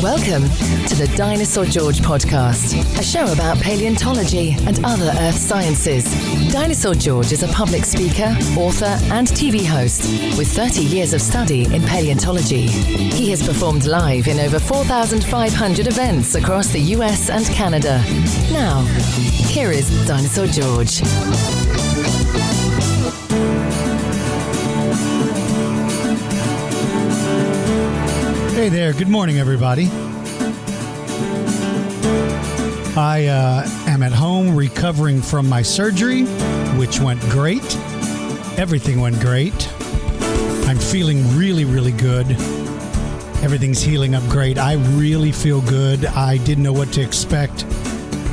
Welcome to the Dinosaur George podcast, a show about paleontology and other earth sciences. Dinosaur George is a public speaker, author, and TV host with 30 years of study in paleontology. He has performed live in over 4,500 events across the US and Canada. Now, here is Dinosaur George. Hey there, good morning everybody. I am at home recovering from my surgery, which went great. Everything went great. I'm feeling really, really good. Everything's healing up great. I really feel good. I didn't know what to expect,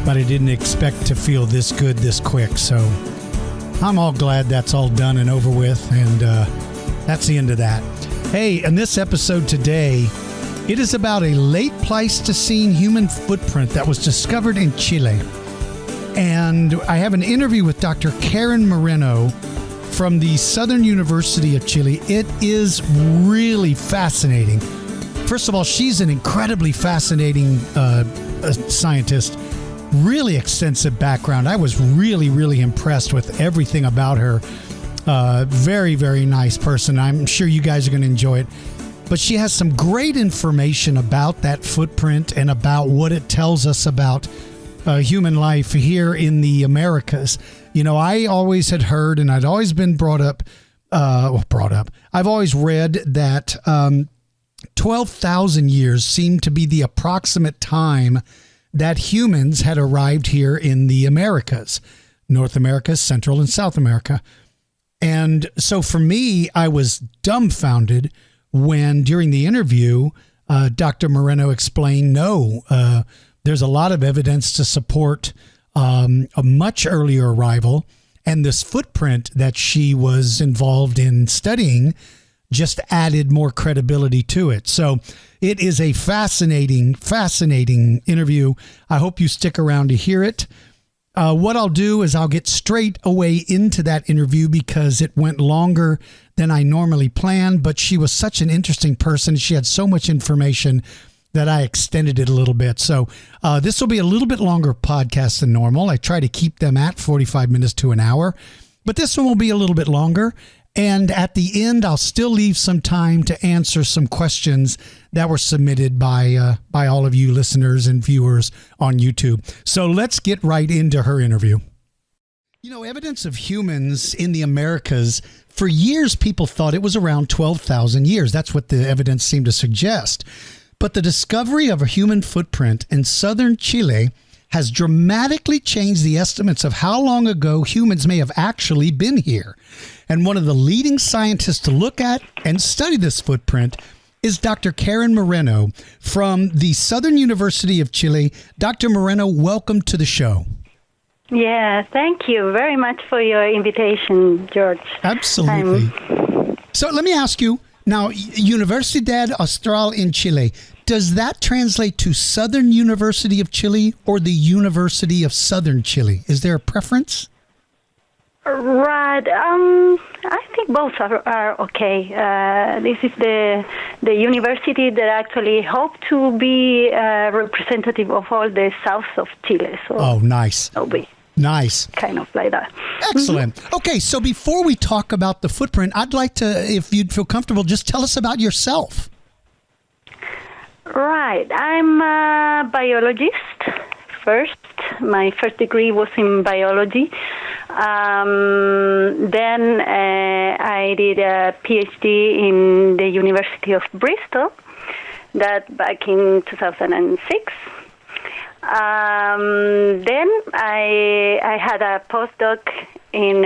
but I didn't expect to feel this good this quick. So I'm all glad that's all done and over with, and that's the end of that. Hey, in this episode today, it is about a late Pleistocene human footprint that was discovered in Chile. And I have an interview with Dr. Karen Moreno from the Southern University of Chile. It is really fascinating. First of all, she's an incredibly fascinating scientist, really extensive background. I was really, really impressed with everything about her. Very, very nice person. I'm sure you guys are going to enjoy it. But she has some great information about that footprint and about what it tells us about human life here in the Americas. You know, I always had heard, and I'd always been brought up. I've always read that 12,000 years seemed to be the approximate time that humans had arrived here in the Americas, North America, Central and South America. And so for me, I was dumbfounded when during the interview, Dr. Moreno explained, there's a lot of evidence to support a much earlier arrival. And this footprint that she was involved in studying just added more credibility to it. So it is a fascinating, fascinating interview. I hope you stick around to hear it. What I'll do is I'll get straight away into that interview because it went longer than I normally planned, but she was such an interesting person. She had so much information that I extended it a little bit. So this will be a little bit longer podcast than normal. I try to keep them at 45 minutes to an hour, but this one will be a little bit longer. And at the end, I'll still leave some time to answer some questions that were submitted by all of you listeners and viewers on YouTube. So let's get right into her interview. You know, evidence of humans in the Americas, for years people thought it was around 12,000 years. That's what the evidence seemed to suggest. But the discovery of a human footprint in southern Chile has dramatically changed the estimates of how long ago humans may have actually been here. And one of the leading scientists to look at and study this footprint is Dr. Karen Moreno from the Southern University of Chile. Dr. Moreno, welcome to the show. Yeah, thank you very much for your invitation, George. Absolutely. So let me ask you, now, Universidad Austral in Chile, does that translate to Southern University of Chile or the University of Southern Chile? Is there a preference? Right. I think both are okay. This is the university that actually hope to be representative of all the south of Chile. So oh, nice. Nice. Kind of like that. Excellent. Mm-hmm. Okay, so before we talk about the footprint, I'd like to, if you'd feel comfortable, just tell us about yourself. Right. I'm a biologist first. My first degree was in biology. Then I did a PhD in the University of Bristol, that back in 2006. Then I had a postdoc in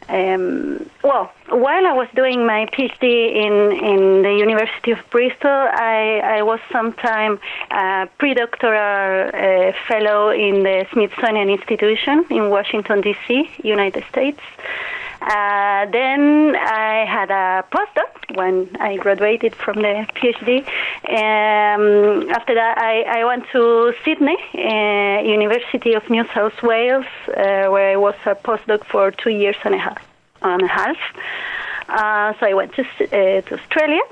while I was doing my PhD in the University of Bristol, I was sometime a pre-doctoral fellow in the Smithsonian Institution in Washington, D.C., United States. Then I had a postdoc when I graduated from the PhD. After that, I went to Sydney, University of New South Wales, where I was a postdoc for 2 years and a half. So I went to Australia.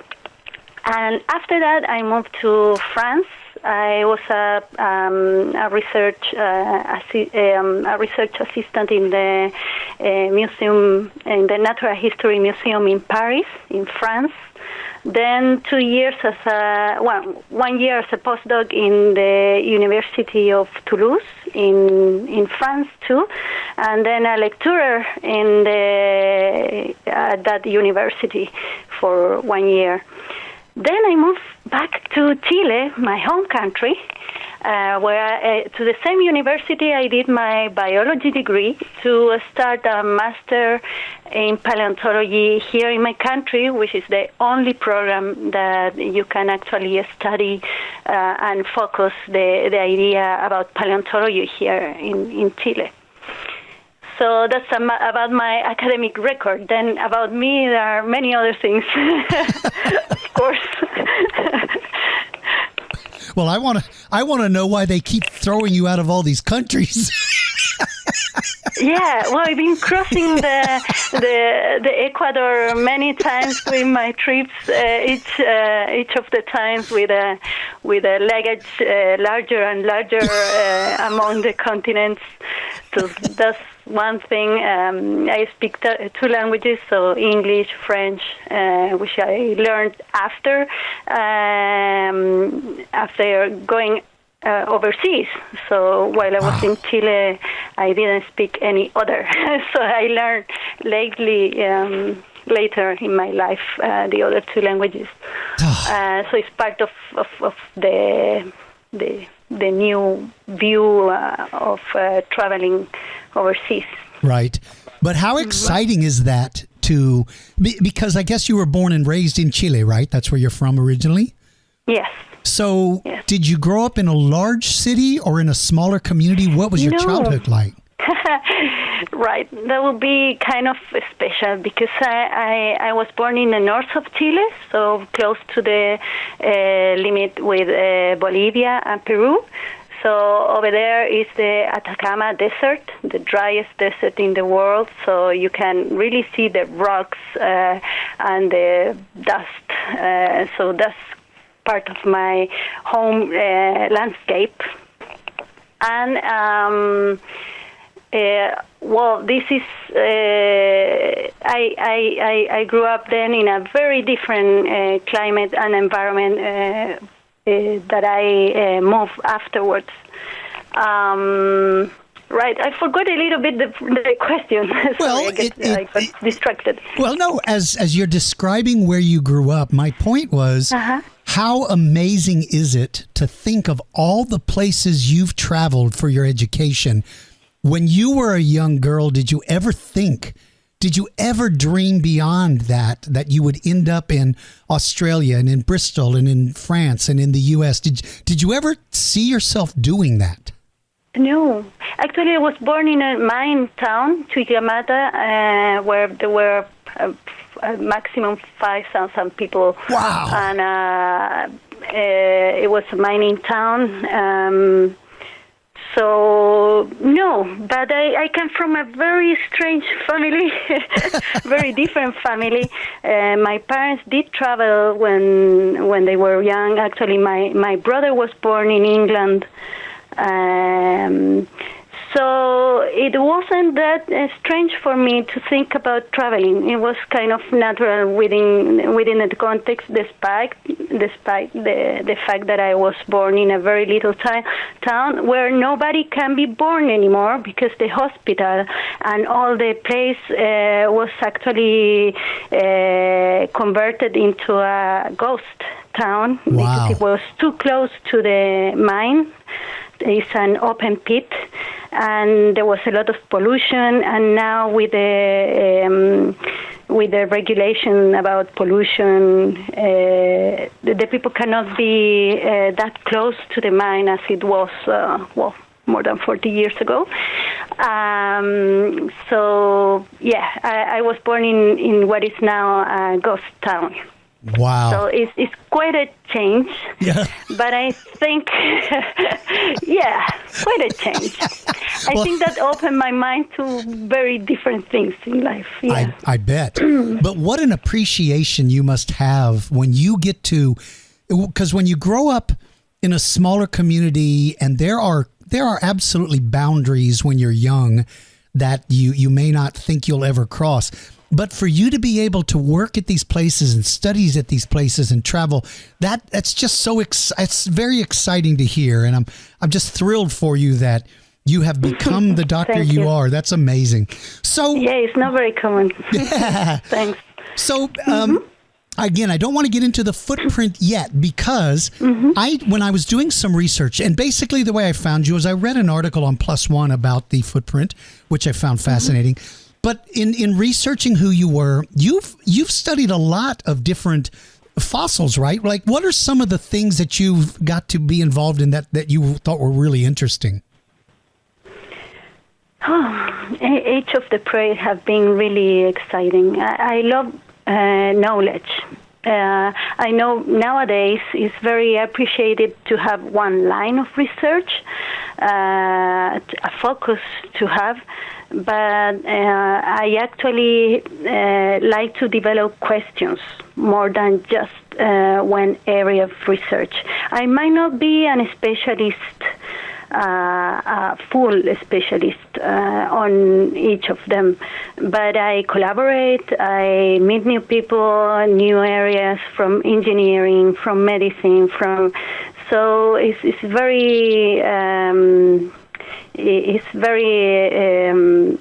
And after that, I moved to France. I was a research assistant in the museum, in the Natural History Museum in Paris, in France. Then 2 years as one year as a postdoc in the University of Toulouse in France too, and then a lecturer in at that university for 1 year. Then I moved back to Chile, my home country, where to the same university I did my biology degree to start a master in paleontology here in my country, which is the only program that you can actually study and focus the idea about paleontology here in Chile. So that's about my academic record. Then about me, there are many other things, of course. Well, I want to know why they keep throwing you out of all these countries. Yeah, well, I've been crossing the Ecuador many times during my trips. Each of the times with a luggage larger and larger among the continents. So that's one thing. I speak two languages, so English, French, which I learned after going overseas. So while I was in Chile, I didn't speak any other. So I learned later in my life the other two languages. So it's part of the new view of traveling overseas. Right. But how exciting is that because I guess you were born and raised in Chile, right? That's where you're from originally? Yes. So did you grow up in a large city or in a smaller community? What was your childhood like? Right. That would be kind of special because I was born in the north of Chile, so close to the limit with Bolivia and Peru. So over there is the Atacama Desert, the driest desert in the world. So you can really see the rocks and the dust. So that's part of my home landscape. And well, this is I grew up then in a very different climate and environment that I moved afterwards. Right, I forgot a little bit the question. Well, Sorry, I got distracted. Well, no, as you're describing where you grew up, my point was, how amazing is it to think of all the places you've traveled for your education? When you were a young girl, did you ever dream beyond that you would end up in Australia and in Bristol and in France and in the U.S.? Did you ever see yourself doing that? No. Actually, I was born in a mine town, Tuyamata, where there were a maximum 5,000 people. Wow. And it was a mining town. So, no, but I come from a very strange family, very different family. My parents did travel when they were young. Actually, my brother was born in England. So it wasn't that strange for me to think about traveling. It was kind of natural within the context, despite the fact that I was born in a very little town where nobody can be born anymore because the hospital and all the place was actually converted into a ghost town. Wow. Because it was too close to the mine. It's an open pit, and there was a lot of pollution. And now with the regulation about pollution, the people cannot be that close to the mine as it was, more than 40 years ago. So, yeah, I was born in what is now a ghost town. Wow. So it's quite a change. Yeah. But I think, yeah, quite a change. I think that opened my mind to very different things in life. Yeah. I bet. But what an appreciation you must have when you get to, because when you grow up in a smaller community, and there are absolutely boundaries when you're young that you may not think you'll ever cross. But for you to be able to work at these places and studies at these places and travel, that's just so it's very exciting to hear, and I'm just thrilled for you that you have become the doctor you are. That's amazing. So yeah, it's not very common. Thanks. So again, I don't want to get into the footprint yet because when I was doing some research, and basically the way I found you is I read an article on PLOS ONE about the footprint, which I found fascinating. But in researching who you were, you've studied a lot of different fossils, right? Like, what are some of the things that you've got to be involved in that you thought were really interesting? Each of the projects have been really exciting. I love knowledge. I know nowadays it's very appreciated to have one line of research, a focus to have, but I actually like to develop questions more than just one area of research. I might not be a specialist, a full specialist on each of them, but I collaborate, I meet new people, new areas from engineering, from medicine, so it's very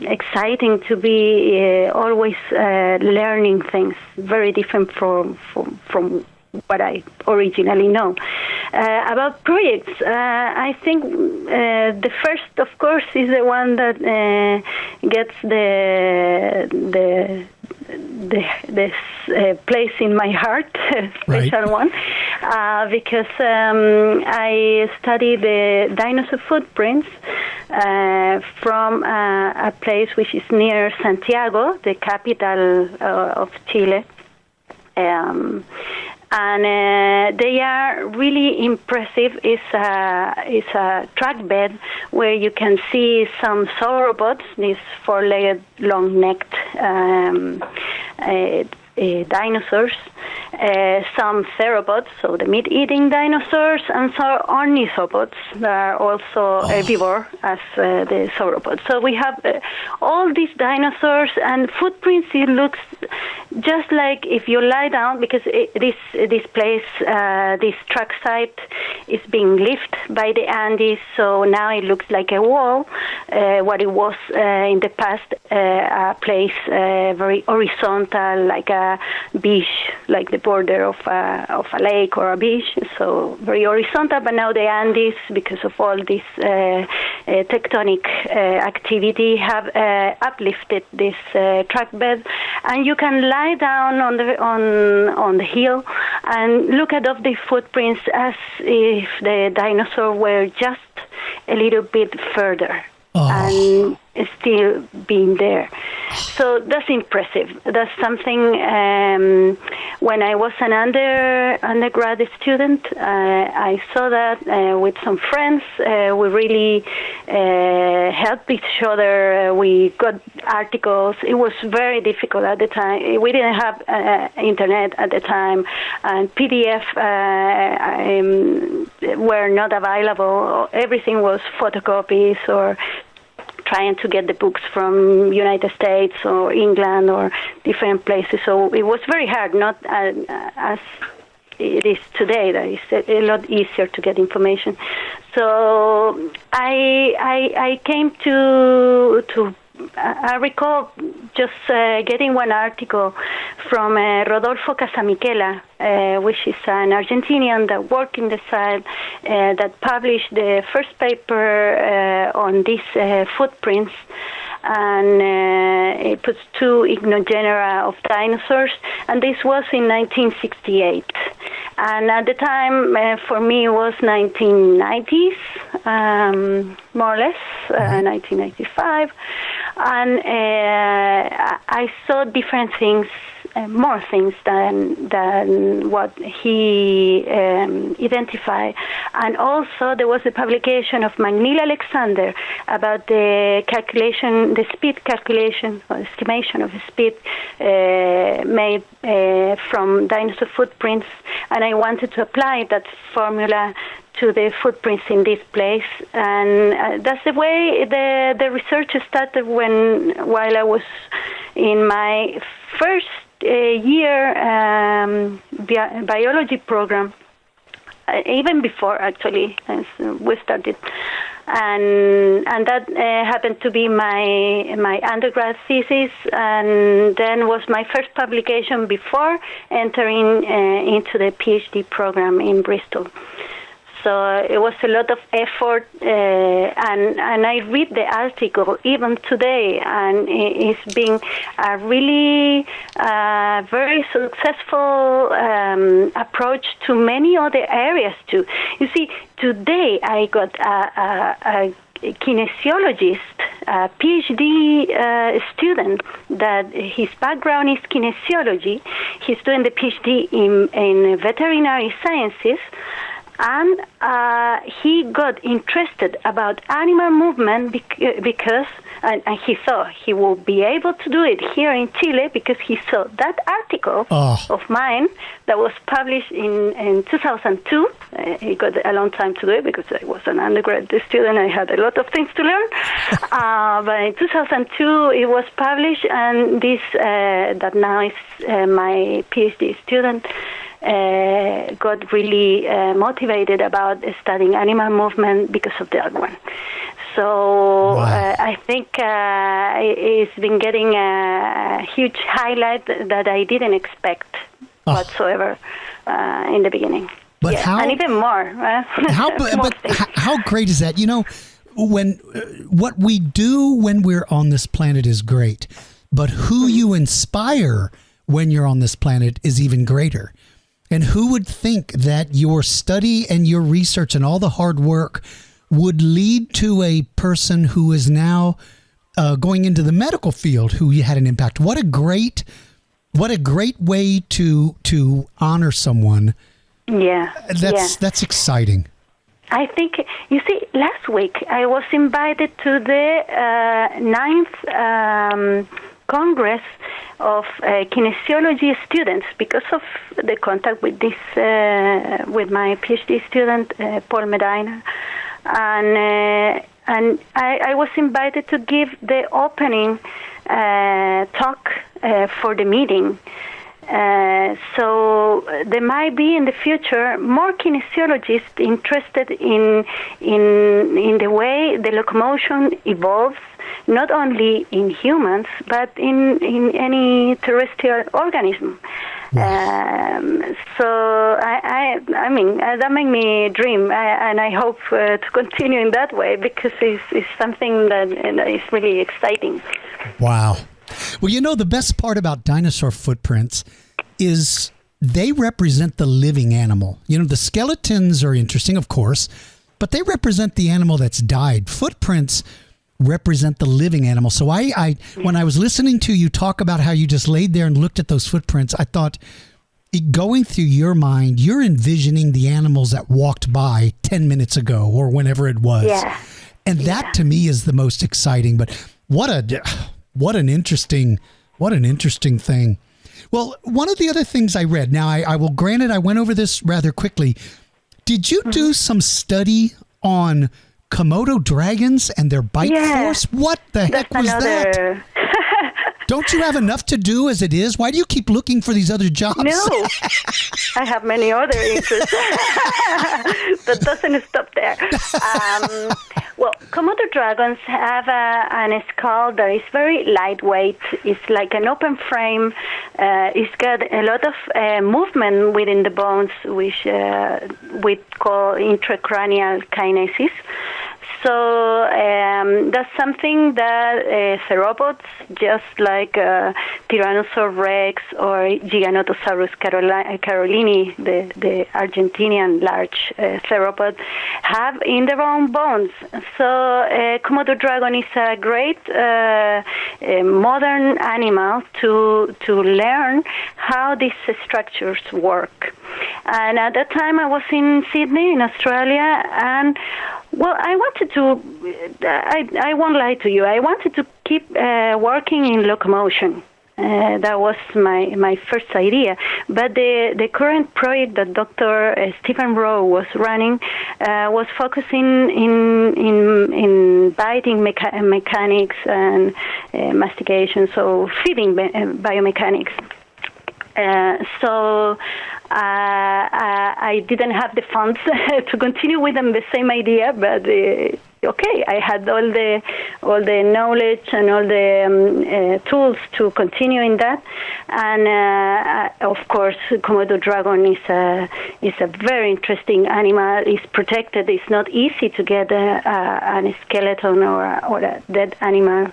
exciting to be always learning things very different from what I originally know. About projects, I think the first, of course, is the one that gets this place in my heart, special one, because I study the dinosaur footprints from a place which is near Santiago, the capital of Chile. And they are really impressive. It's a track bed where you can see some sauropods, these four-legged, long-necked dinosaurs, some theropods, so the meat-eating dinosaurs, and some ornithopods that are also herbivore as the sauropods. So we have all these dinosaurs and footprints. It looks just like if you lie down, because this place, this track site, is being lifted by the Andes, so now it looks like a wall. What it was in the past, a place very horizontal, like a beach, like the border of a lake or a beach, so very horizontal. But now the Andes, because of all this tectonic activity, have uplifted this track bed, and you can lie down on the hill and look at the footprints as if the dinosaur were just a little bit further and still being there. So that's impressive. That's something, when I was an undergrad student, I saw that with some friends. We really helped each other. We got articles. It was very difficult at the time. We didn't have internet at the time, and PDF were not available. Everything was photocopies or trying to get the books from United States or England or different places. So it was very hard, not as it is today. That is a lot easier to get information. So I came to I recall just getting one article from Rodolfo Casamichela, which is an Argentinian that worked in the site, that published the first paper on these footprints, and it puts two ichnogenera of dinosaurs, and this was in 1968. And at the time, for me, it was 1990s, more or less, 1995. And I saw different things more things than what he identified. And also there was a publication of McNeil Alexander about the speed calculation or estimation of the speed made from dinosaur footprints, and I wanted to apply that formula to the footprints in this place, and that's the way the research started while I was in my first year biology program, even before actually as we started, and that happened to be my undergrad thesis, and then was my first publication before entering into the PhD program in Bristol. So it was a lot of effort, and I read the article even today, and it's been a really very successful approach to many other areas too. You see, today I got a kinesiologist, a PhD student that his background is kinesiology. He's doing the PhD in veterinary sciences. And he got interested about animal movement because and he thought he would be able to do it here in Chile because he saw that article of mine that was published in 2002. He got a long time to do it because I was an undergraduate student. I had a lot of things to learn. But in 2002, it was published, and this that now is my PhD student got really motivated about studying animal movement because of that one. So I think it's been getting a huge highlight that I didn't expect whatsoever in the beginning. But and even more. How great is that? You know, when what we do when we're on this planet is great, but who you inspire when you're on this planet is even greater. And who would think that your study and your research and all the hard work would lead to a person who is now going into the medical field who had an impact? What a great way to honor someone. Yeah. That's exciting. I think, you see, last week I was invited to the 9th Congress of kinesiology students because of the contact with this with my PhD student Paul Medina, and I was invited to give the opening talk for the meeting. So there might be in the future more kinesiologists interested in the way the locomotion evolves, not only in humans but in any terrestrial organism. So I mean that made me dream, and I hope to continue in that way because it's something that is really exciting. Wow. Well, you know, the best part about dinosaur footprints is they represent the living animal. You know, the skeletons are interesting, of course, but they represent the animal that's died. Footprints represent the living animal. So I when I was listening to you talk about how you just laid there and looked at those footprints, I thought, going through your mind, you're envisioning the animals that walked by 10 minutes ago or whenever it was. Yeah. And that to me is the most exciting. But what an interesting thing. Well, one of the other things I read, now I will grant it, I went over this rather quickly. Did you do some study on Komodo dragons and their bite force? What the heck was that? Don't you have enough to do as it is? Why do you keep looking for these other jobs? No, I have many other interests. That doesn't stop there. Well, Komodo dragons have an skull that is very lightweight. It's like an open frame. It's got a lot of movement within the bones, which we call intracranial kinesis. So that's something that theropods, just like Tyrannosaurus rex or Giganotosaurus carolini, the Argentinian large theropod, have in their own bones. So Komodo dragon is a great modern animal to learn how these structures work. And at that time I was in Sydney, in Australia, and well, I wanted to, I won't lie to you, I wanted to keep working in locomotion. That was my first idea. But the current project that Dr. Stephen Rowe was running was focusing in biting mechanics and mastication, so feeding biomechanics. So I didn't have the funds to continue with them the same idea, but okay, I had all the knowledge and all the tools to continue in that, and of course, Komodo dragon is a very interesting animal. It's protected. It's not easy to get a skeleton or a dead animal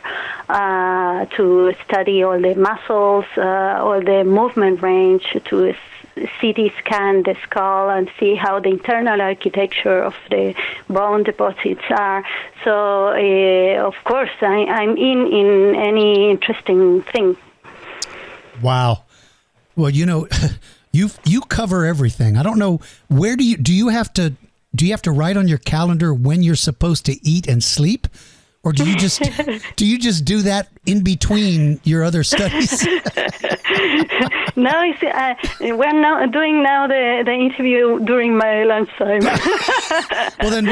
to study all the muscles, all the movement range, to CT scan the skull and see how the internal architecture of the bone deposits are. So, of course, I'm in any interesting thing. Wow. Well, you cover everything. I don't know, where do you have to write on your calendar when you're supposed to eat and sleep? Or do you just do that in between your other studies? No, we're now doing the interview during my lunchtime. Well, then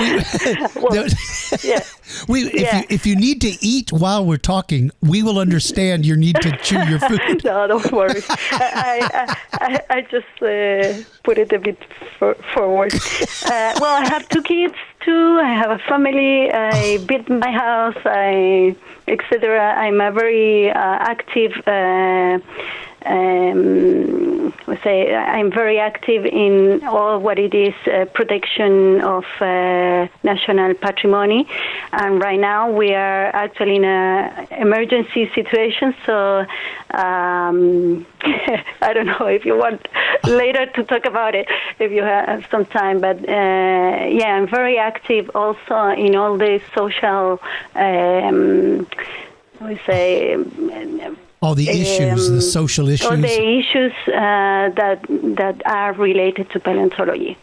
if you need to eat while we're talking, we will understand your need to chew your food. No, don't worry. I just put it a bit forward. Well, I have 2 kids too. I have a family. I built my house. Etc. I'm a very active. I'm very active in all what it is protection of national patrimony, and right now we are actually in an emergency situation. So I don't know if you want later to talk about it if you have some time, but yeah, I'm very active also in all the social. All the issues, the social issues. All the issues that are related to paleontology.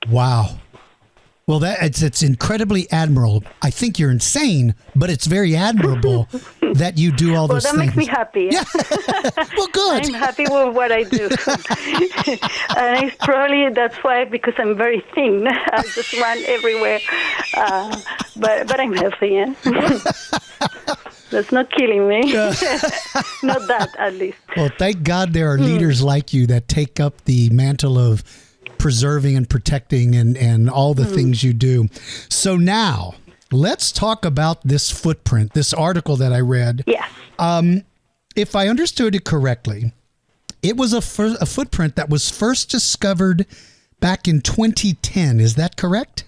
Wow. Well, it's incredibly admirable. I think you're insane, but it's very admirable that you do all those things. Well, that makes me happy. Yeah. Well, good. I'm happy with what I do. And it's probably that's why, because I'm very thin. I just run everywhere. But I'm healthy, yeah? That's not killing me. Not that, at least. Well, thank God there are leaders like you that take up the mantle of preserving and protecting and all the things you do. So now, let's talk about this footprint, this article that I read. Yes. If I understood it correctly, it was a footprint that was first discovered back in 2010. Is that correct?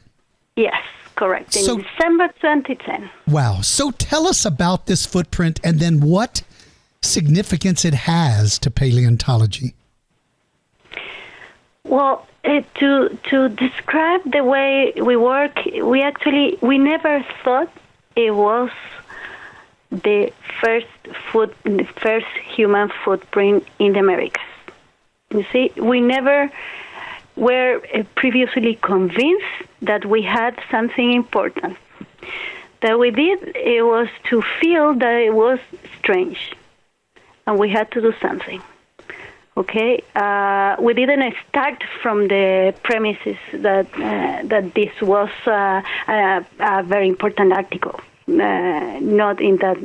Yes. Correct, in December 2010. Wow. So tell us about this footprint and then what significance it has to paleontology. Well, to describe the way we work, we never thought it was the first human footprint in the Americas. You see, we never were previously convinced that we had something important. That we did, it was to feel that it was strange, and we had to do something. Okay, we didn't start from the premises that this was a very important article. Not in that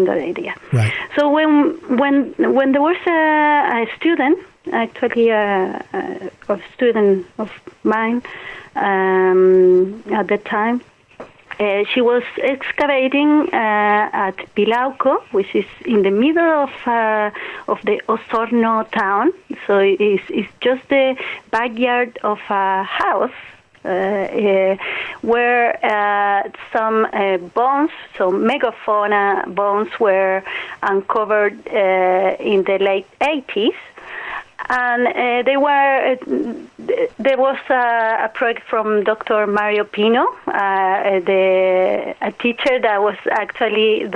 idea. Right. So when there was a student, actually a student of mine at the time, she was excavating at Pilauco, which is in the middle of the Osorno town. So it's just the backyard of a house where some bones, so megafauna bones, were uncovered in the late 80s. And there was a project from Dr. Mario Pino, a teacher that was actually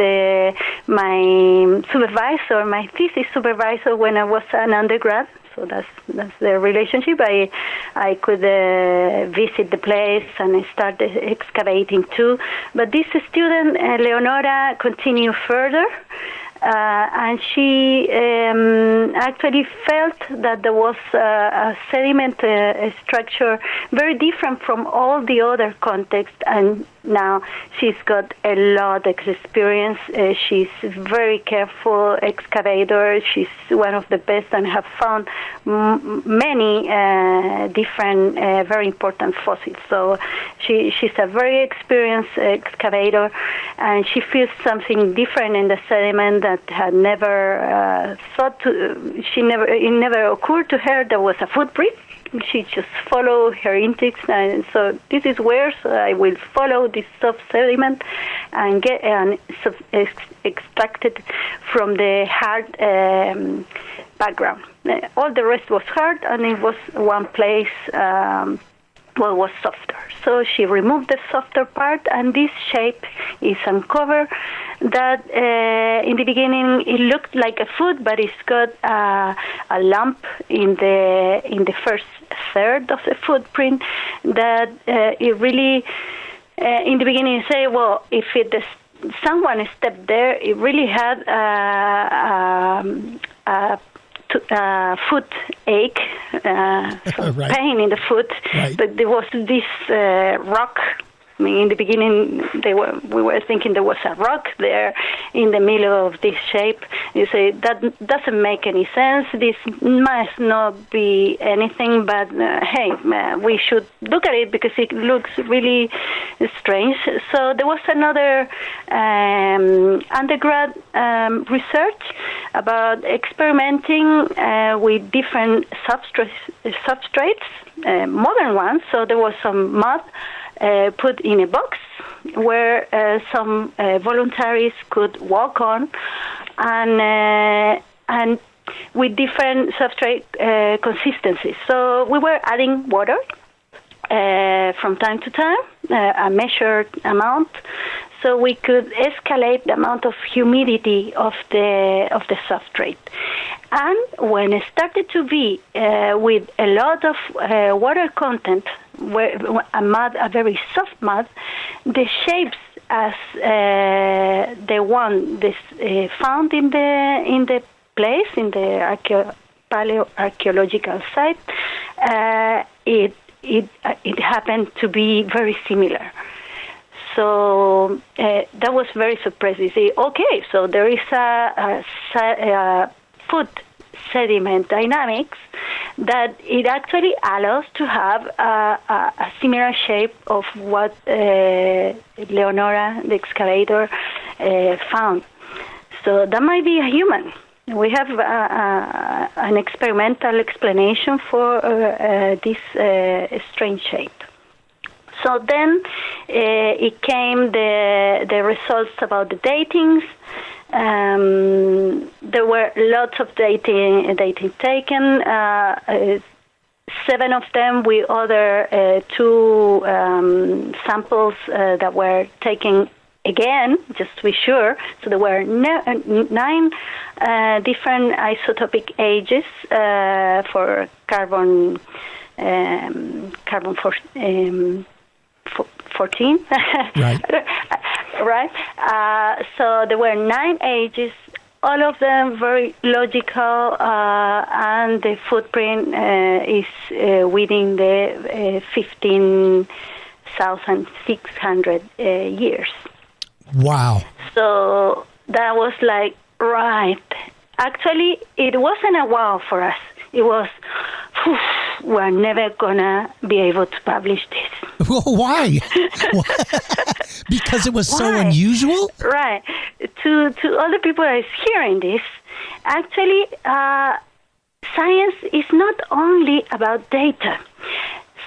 my supervisor, my thesis supervisor when I was an undergrad. So that's the relationship. I could visit the place and I started excavating too. But this student, Leonora, continued further. And she actually felt that there was a sediment structure very different from all the other contexts, and now she's got a lot of experience. She's very careful excavator. She's one of the best and have found many different very important fossils. So she's a very experienced excavator, and she feels something different in the sediment that had never it never occurred to her there was a footprint. She just followed her intakes, and so this is where I will follow this soft sediment and get extracted from the hard background. All the rest was hard, and it was one place was softer. So she removed the softer part, and this shape is uncovered. That in the beginning it looked like a foot, but it's got a lump in the first third of the footprint. That it really in the beginning you say, well, if someone stepped there, it really had foot ache, right. Pain in the foot, right. But there was this rock. I mean, in the beginning, we were thinking there was a rock there in the middle of this shape. You say, that doesn't make any sense. This must not be anything, but hey, we should look at it because it looks really strange. So there was another undergrad research about experimenting with different substrates, modern ones. So there was some mud put in a box where some voluntaries could walk on, and with different substrate consistencies. So we were adding water from time to time, a measured amount, so we could escalate the amount of humidity of the substrate. And when it started to be with a lot of water content, a very soft mud, the shapes as the one found in the place, in the paleoarchaeological site, it happened to be very similar. So that was very surprising. See, okay, so there is a food sediment dynamics that it actually allows to have a similar shape of what Leonora, the excavator, found. So that might be a human. We have an experimental explanation for this strange shape. So then it came the results about the datings. There were lots of dating taken. 7 of them with other 2 samples that were taken again, just to be sure. So there were 9 different isotopic ages for carbon 14. Right. Right. So there were 9 ages, all of them very logical, and the footprint is within the 15,600 years. Wow. So that was like, right. Actually, it wasn't a wow for us. It was, we're never gonna be able to publish this. Well, why? Because it was so unusual? Right. To all the people that is hearing this, actually, science is not only about data.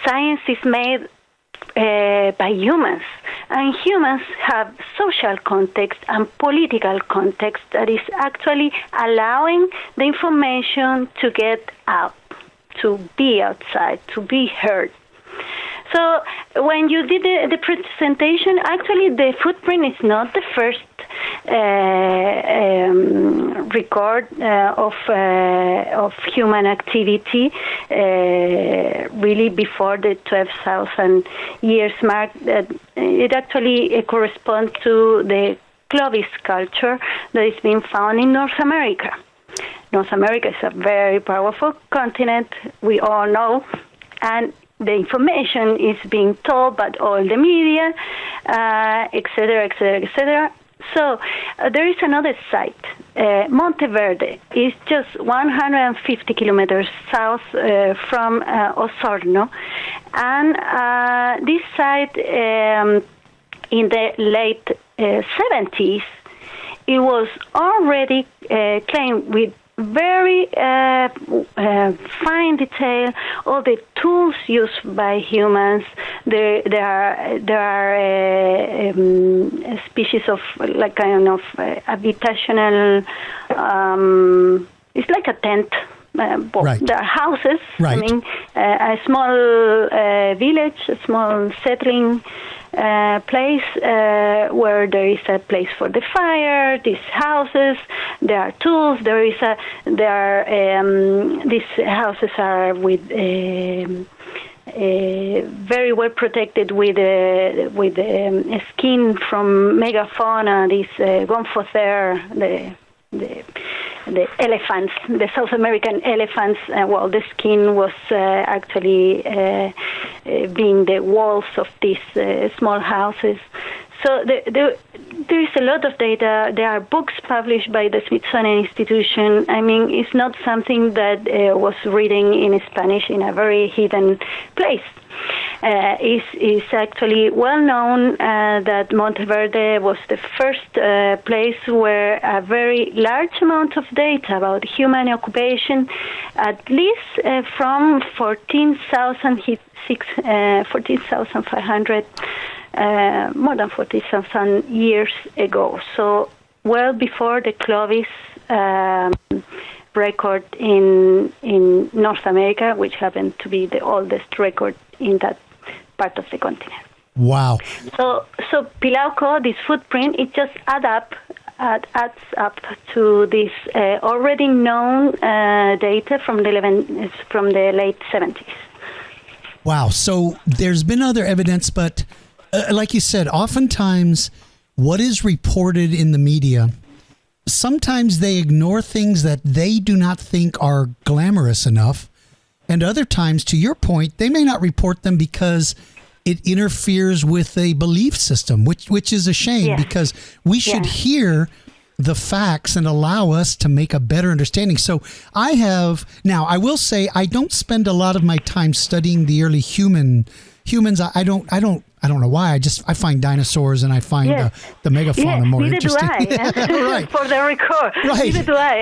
Science is made by humans. And humans have social context and political context that is actually allowing the information to get out, to be outside, to be heard. So when you did the presentation, actually the footprint is not the first record of human activity. Really, before the 12,000 years mark, it actually corresponds to the Clovis culture that is being found in North America. North America is a very powerful continent, we all know, and the information is being told by all the media, etc., etc., etc. So there is another site. Monteverde is just 150 kilometers south from Osorno. And this site, in the late 70s, it was already claimed with very fine detail, all the tools used by humans. There are species of like kind of habitational. It's like a tent. Right. There are houses. Right. I mean, a small village, a small settling place where there is a place for the fire. These houses, there are tools. These houses are with very well protected with skin from megafauna. This gomphothera, the elephants, the South American elephants. The skin was actually being the walls of these small houses. So there is a lot of data. There are books published by the Smithsonian Institution. I mean, it's not something that was written in Spanish in a very hidden place. It's actually well known that Monteverde was the first place where a very large amount of data about human occupation, at least from 14,500, more than 40,000 years ago. So well before the Clovis record in North America, which happened to be the oldest record in that part of the continent. Wow. So Pilauco, this footprint, it just adds up to this already known data from the late 70s. Wow. So there's been other evidence, but like you said, oftentimes what is reported in the media, sometimes they ignore things that they do not think are glamorous enough. And other times, to your point, they may not report them because it interferes with a belief system, which is a shame, because we should hear the facts and allow us to make a better understanding. So I will say I don't spend a lot of my time studying the early humans. I don't know why. I find dinosaurs and I find the megafauna more interesting. Neither do I. Right. For the record, neither do I.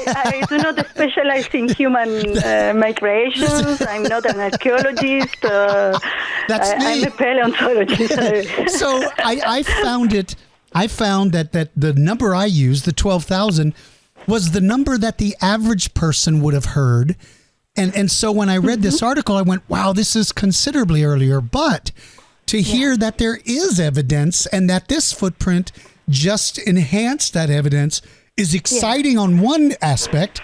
I do not specialize in human migrations. I'm not an archaeologist. I'm a paleontologist. So I found that the number I used, the 12,000, was the number that the average person would have heard. And so when I read this article, I went, wow, this is considerably earlier. But to hear that there is evidence and that this footprint just enhanced that evidence is exciting on one aspect,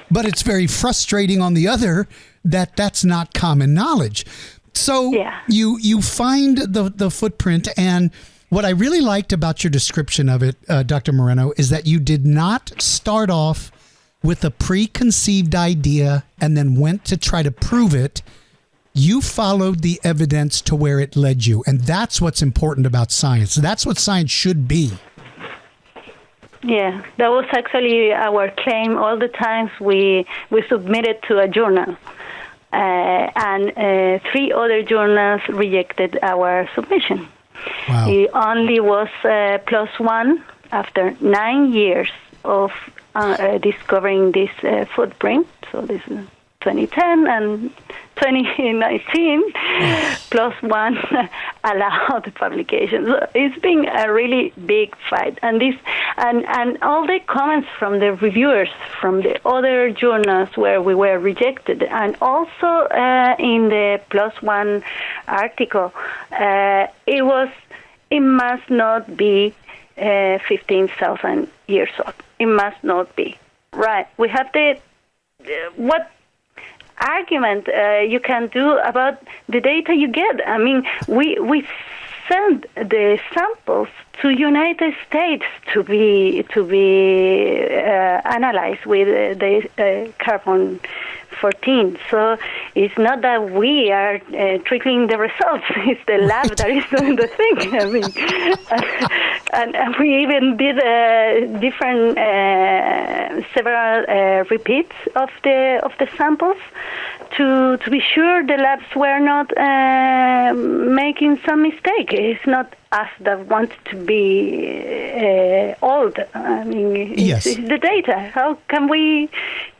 but it's very frustrating on the other that that's not common knowledge. So you find the footprint, and what I really liked about your description of it, Dr. Moreno, is that you did not start off with a preconceived idea and then went to try to prove it. You followed the evidence to where it led you. And that's what's important about science. That's what science should be. Yeah, that was actually our claim all the times we submitted to a journal. And 3 other journals rejected our submission. Wow. It only was +1 after 9 years of discovering this footprint. So this is 2010 and 2019, plus one allowed publication. So it's been a really big fight, and all the comments from the reviewers from the other journals where we were rejected, and also in the plus one article, it must not be 15,000 years old. It must not be. Right. We have what argument you can do about the data you get. I mean, we send the samples to United States to be analyzed with the carbon 14. So it's not that we are trickling the results. It's the lab that is doing the thing. I mean, and we even did different several repeats of the samples to be sure the labs were not making some mistake. It's not us that want to be old. I mean, yes. It's the data. How can we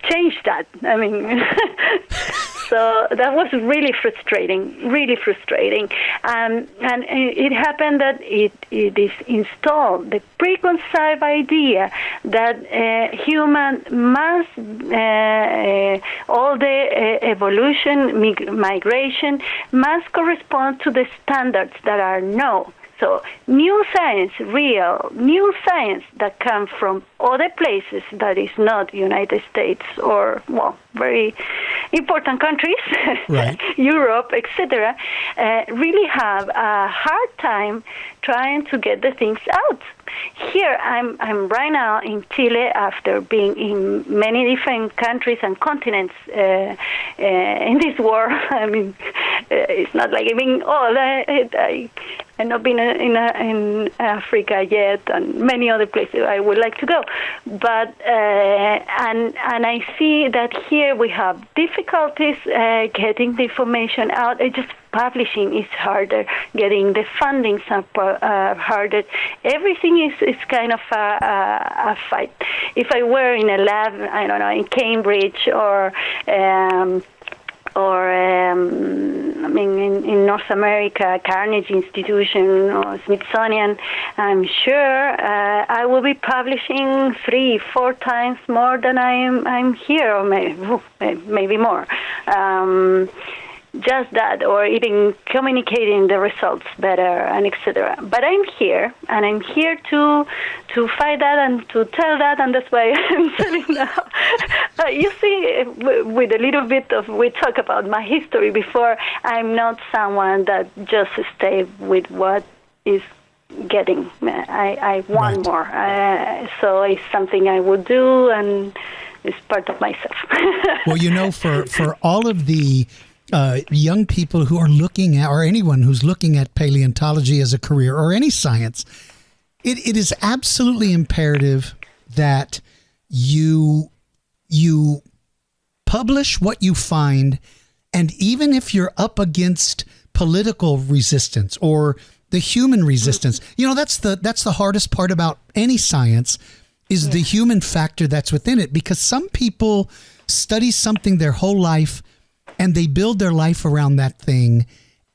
change that? I mean, so that was really frustrating. And it happened that it is installed, the preconceived idea that human must, all the evolution, migration, must correspond to the standards that are known. So new science, real new science that comes from other places that is not United States or, well, very important countries, right. Europe, etc., really have a hard time trying to get the things out. Here, I'm right now in Chile after being in many different countries and continents in this world. I mean, it's not like being old. I've not been in Africa yet, and many other places I would like to go. But and I see that here we have difficulties getting the information out. Just publishing is harder. Getting the funding is harder. Everything is kind of a fight. If I were in a lab, I don't know, in Cambridge or I mean, in North America, Carnegie Institution or Smithsonian, I'm sure I will be publishing 3-4 times more than I'm here, or maybe more. Just that, or even communicating the results better, and etc. But I'm here, and I'm here to fight that and to tell that, and that's why I'm telling now. You see, with a little bit of, we talk about my history before, I'm not someone that just stays with what is getting. I want more. So it's something I would do, and it's part of myself. Well, you know, for all of the young people who are looking at, or anyone who's looking at paleontology as a career or any science, it is absolutely imperative that you publish what you find, and even if you're up against political resistance or the human resistance, you know, that's the hardest part about any science is the human factor that's within it, because some people study something their whole life and they build their life around that thing,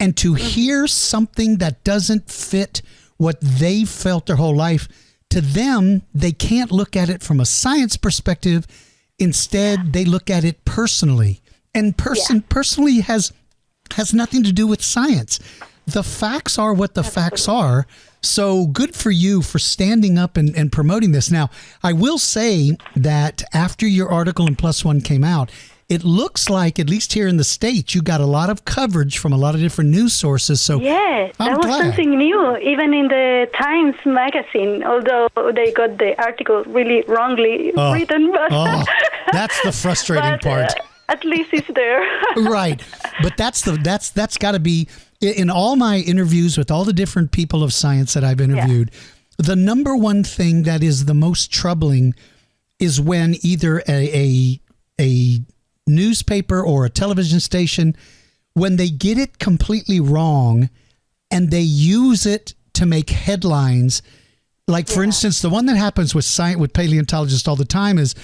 and to hear something that doesn't fit what they felt their whole life, to them, they can't look at it from a science perspective. Instead, they look at it personally. And personally has nothing to do with science. The facts are what the facts are. So good for you for standing up and promoting this. Now, I will say that after your article in Plus One came out, it looks like, at least here in the States, you got a lot of coverage from a lot of different news sources. So yes, that was something new, even in the Times magazine, although they got the article really wrongly written. But that's the frustrating part. At least it's there. Right. But that's got to be, in all my interviews with all the different people of science that I've interviewed, the number one thing that is the most troubling is when either a newspaper or a television station, when they get it completely wrong and they use it to make headlines. Like, for instance, the one that happens with paleontologists all the time is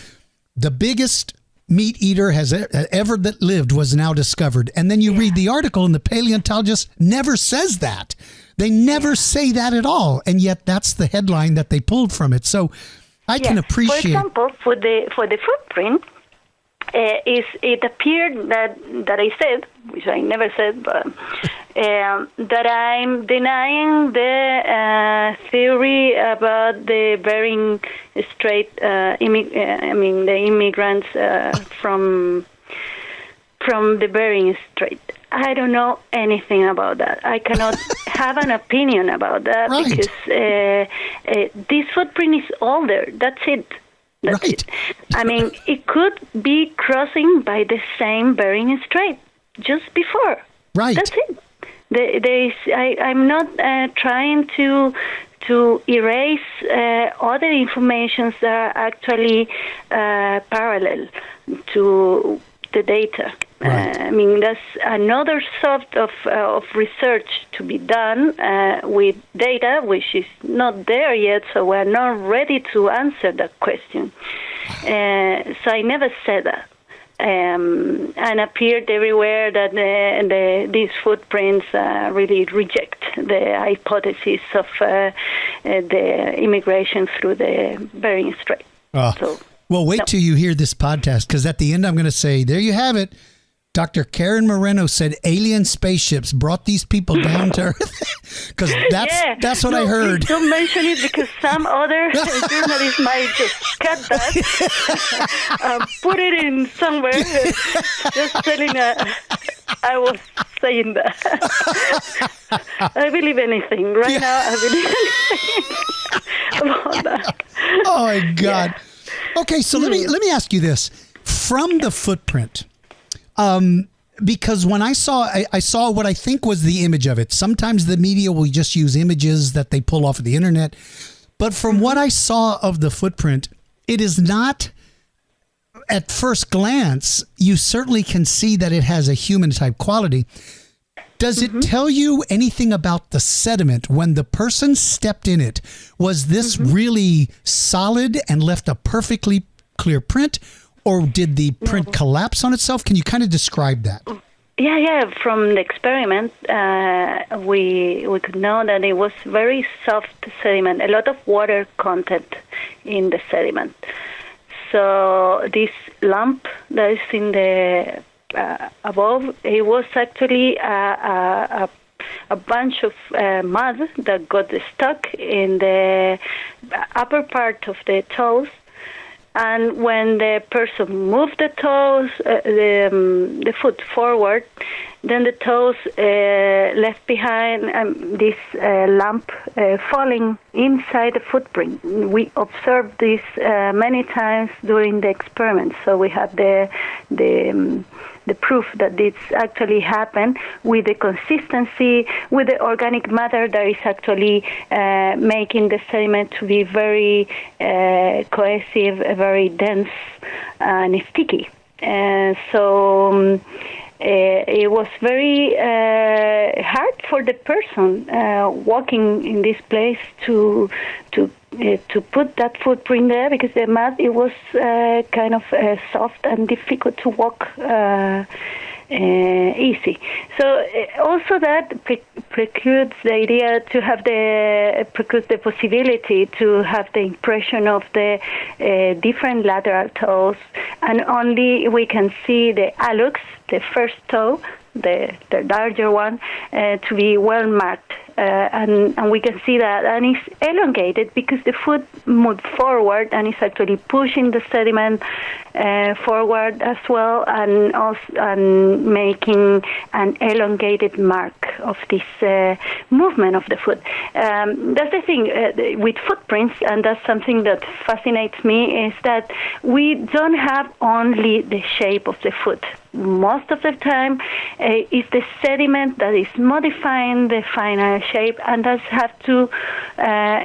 the biggest meat eater has ever that lived was now discovered. And then you read the article and the paleontologist never says that. They never say that at all. And yet that's the headline that they pulled from it. So I can appreciate. For example, for the footprint, it appeared that I said, which I never said, but that I'm denying the theory about the Bering Strait. The immigrants from the Bering Strait. I don't know anything about that. I cannot have an opinion about that because this footprint is older. That's it. That's it. I mean, it could be crossing by the same Bering Strait just before. Right. That's it. I'm not trying to erase other informations that are actually parallel to the data. Right. I mean, that's another sort of research to be done with data, which is not there yet, so we're not ready to answer that question. So I never said that. And appeared everywhere that these footprints really reject the hypothesis of the immigration through the Bering Strait. Well, wait till you hear this podcast, because at the end I'm going to say, there you have it. Dr. Karen Moreno said alien spaceships brought these people down to Earth. Because that's what I heard. Don't mention it, because some other journalist might just cut that, put it in somewhere, just telling I was saying that. I believe anything. Right now, I believe anything about that. Oh, my God. Yeah. Okay, so let me ask you this. From the footprint, because when I saw what I think was the image of it. Sometimes the media will just use images that they pull off of the internet. But from what I saw of the footprint, it is not, at first glance, you certainly can see that it has a human type quality. Does it tell you anything about the sediment when the person stepped in it? Was this really solid and left a perfectly clear print? Or did the print collapse on itself? Can you kind of describe that? Yeah. From the experiment, we could know that it was very soft sediment, a lot of water content in the sediment. So this lump that is in the above, it was actually a bunch of mud that got stuck in the upper part of the toes. And when the person moved the toes, the foot forward, then the toes left behind this lump falling inside the footprint. We observed this many times during the experiment, so we have the proof that this actually happened with the consistency, with the organic matter that is actually making the sediment to be very cohesive, very dense and sticky. So it was very hard for the person walking in this place to put that footprint there, because the mud, it was kind of soft and difficult to walk easy. So also that precludes the idea to have precludes the possibility to have the impression of the different lateral toes, and only we can see the hallux, the first toe, the larger one, to be well marked. And we can see that, and it's elongated because the foot moved forward and is actually pushing the sediment forward as well, and also making an elongated mark of this movement of the foot. That's the thing with footprints, and that's something that fascinates me, is that we don't have only the shape of the foot. Most of the time, it's the sediment that is modifying the final shape, and that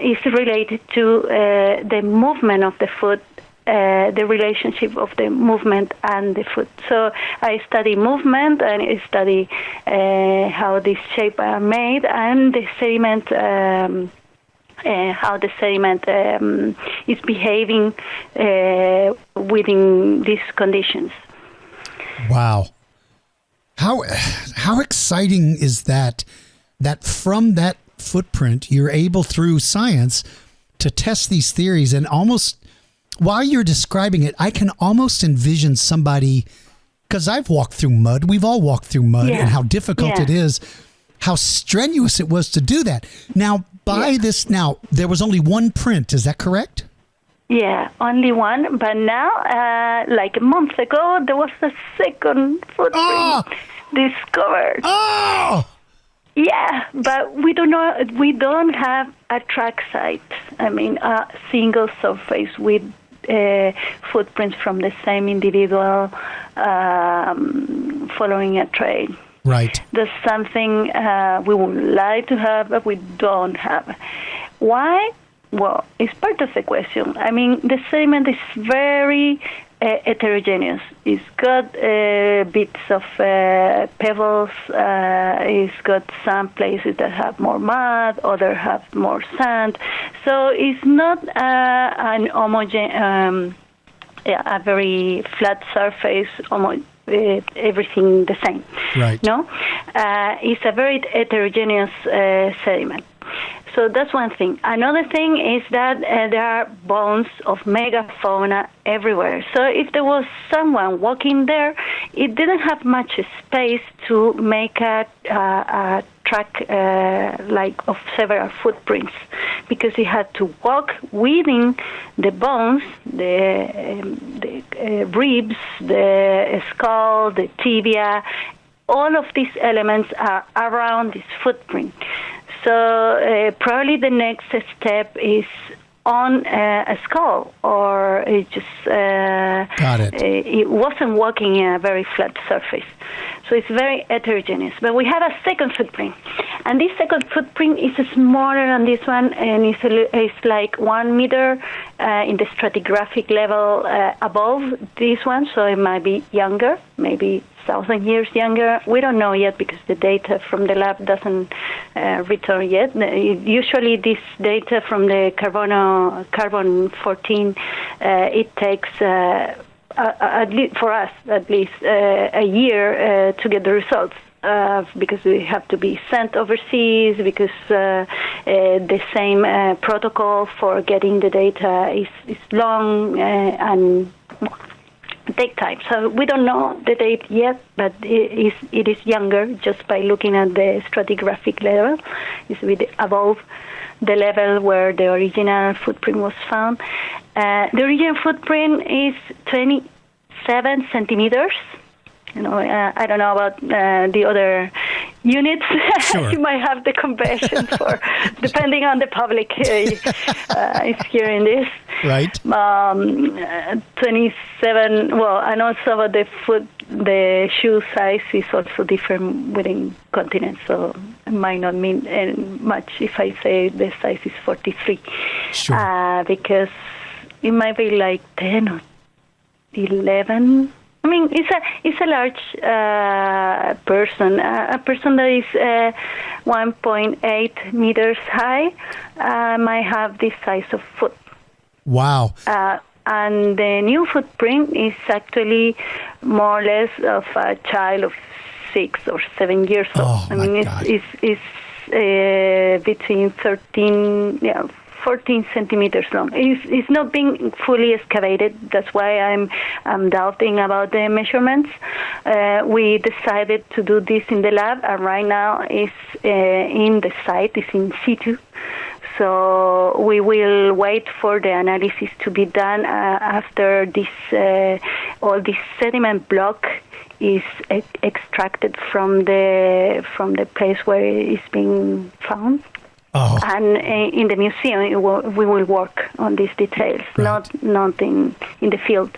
is related to the movement of the foot, the relationship of the movement and the foot. So I study movement, and I study how these shapes are made, and the sediment how the sediment is behaving within these conditions. Wow. How exciting is that from that footprint, you're able through science to test these theories, and almost while you're describing it, I can almost envision somebody, because I've walked through mud. We've all walked through mud and how difficult it is, how strenuous it was to do that. Now, there was only one print. Is that correct? Yeah, only one. But now, like a month ago, there was a second footprint discovered. Oh! Yeah, but we don't have a track site. I mean, a single surface with footprints from the same individual following a trail. Right. That's something we would like to have, but we don't have. Why? Well, it's part of the question. I mean, the sediment is very heterogeneous. It's got bits of pebbles. It's got some places that have more mud, others have more sand. So it's not an homogeneous, a very flat surface, everything the same. Right. No? It's a very heterogeneous sediment. So that's one thing. Another thing is that there are bones of megafauna everywhere. So if there was someone walking there, it didn't have much space to make a track like of several footprints, because he had to walk within the bones, the ribs, the skull, the tibia. All of these elements are around this footprint. So probably the next step is on a skull, or it just Got it. It wasn't walking in a very flat surface. So it's very heterogeneous. But we have a second footprint, and this second footprint is smaller than this one, and it's like 1 meter in the stratigraphic level above this one. So it might be younger, maybe 1,000 years younger. We don't know yet, because the data from the lab doesn't return yet. Usually this data from the carbon-14, it takes, at least for us, a year to get the results. Because we have to be sent overseas, because the same protocol for getting the data is long and take time. So we don't know the date yet, but it is younger just by looking at the stratigraphic level. It's a bit above the level where the original footprint was found. The original footprint is 27 centimeters. I don't know about the other units. Sure. You might have the conversions for, depending on the public is hearing this. Right. 27. Well, and also the shoe size is also different within continents, so it might not mean much if I say the size is 43. Sure. Because it might be like 10 or 11. I mean, it's a large person. A person that is 1.8 meters high might have this size of foot. Wow. And the new footprint is actually more or less of a child of 6 or 7 years old. Oh, I mean, it's between 14 centimeters long. It's not being fully excavated. That's why I'm doubting about the measurements. We decided to do this in the lab, and right now it's in the site. It's in situ. So we will wait for the analysis to be done after this all this sediment block is extracted from the place where it is being found. Oh. And in the museum, we will work on these details, Right. not in the field.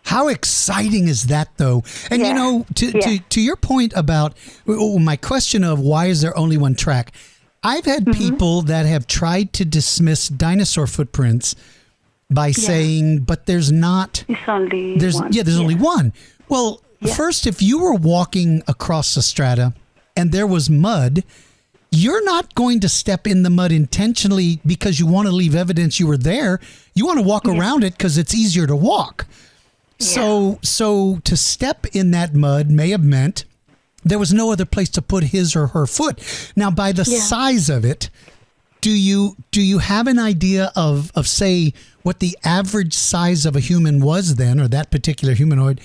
How exciting is that, though? And, to your point about my question of why is there only one track, I've had people that have tried to dismiss dinosaur footprints by saying, but there's not. It's only one. Yeah, there's only one. Well, first, if you were walking across the strata and there was mud, you're not going to step in the mud intentionally because you want to leave evidence you were there. You want to walk around it because it's easier to walk. Yeah. So to step in that mud may have meant there was no other place to put his or her foot. Now, by the size of it, do you have an idea of say what the average size of a human was then, or that particular humanoid?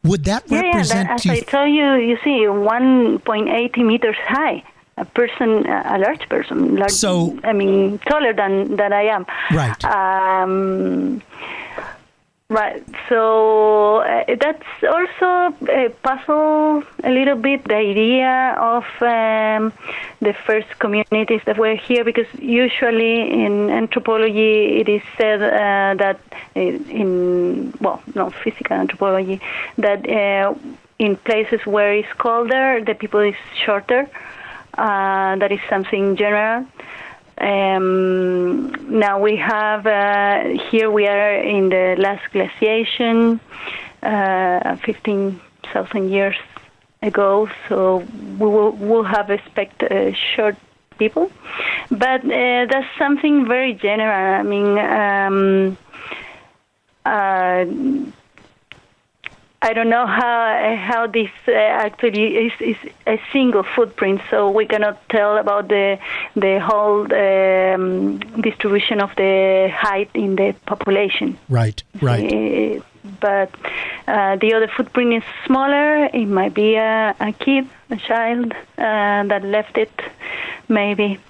Would that represent? As I told you, you see, 1.80 meters high. A large person. So, I mean, taller than I am. Right. Right. So that's also a puzzle a little bit, the idea of the first communities that were here, because usually in anthropology it is said that physical anthropology, that in places where it's colder, the people is shorter. That is something general. Now we have, here we are in the last glaciation, 15,000 years ago, so we'll have expect short people. But that's something very general. I mean, I don't know how this actually is a single footprint, so we cannot tell about the whole distribution of the height in the population. Right. But the other footprint is smaller. It might be a kid, a child that left it, maybe.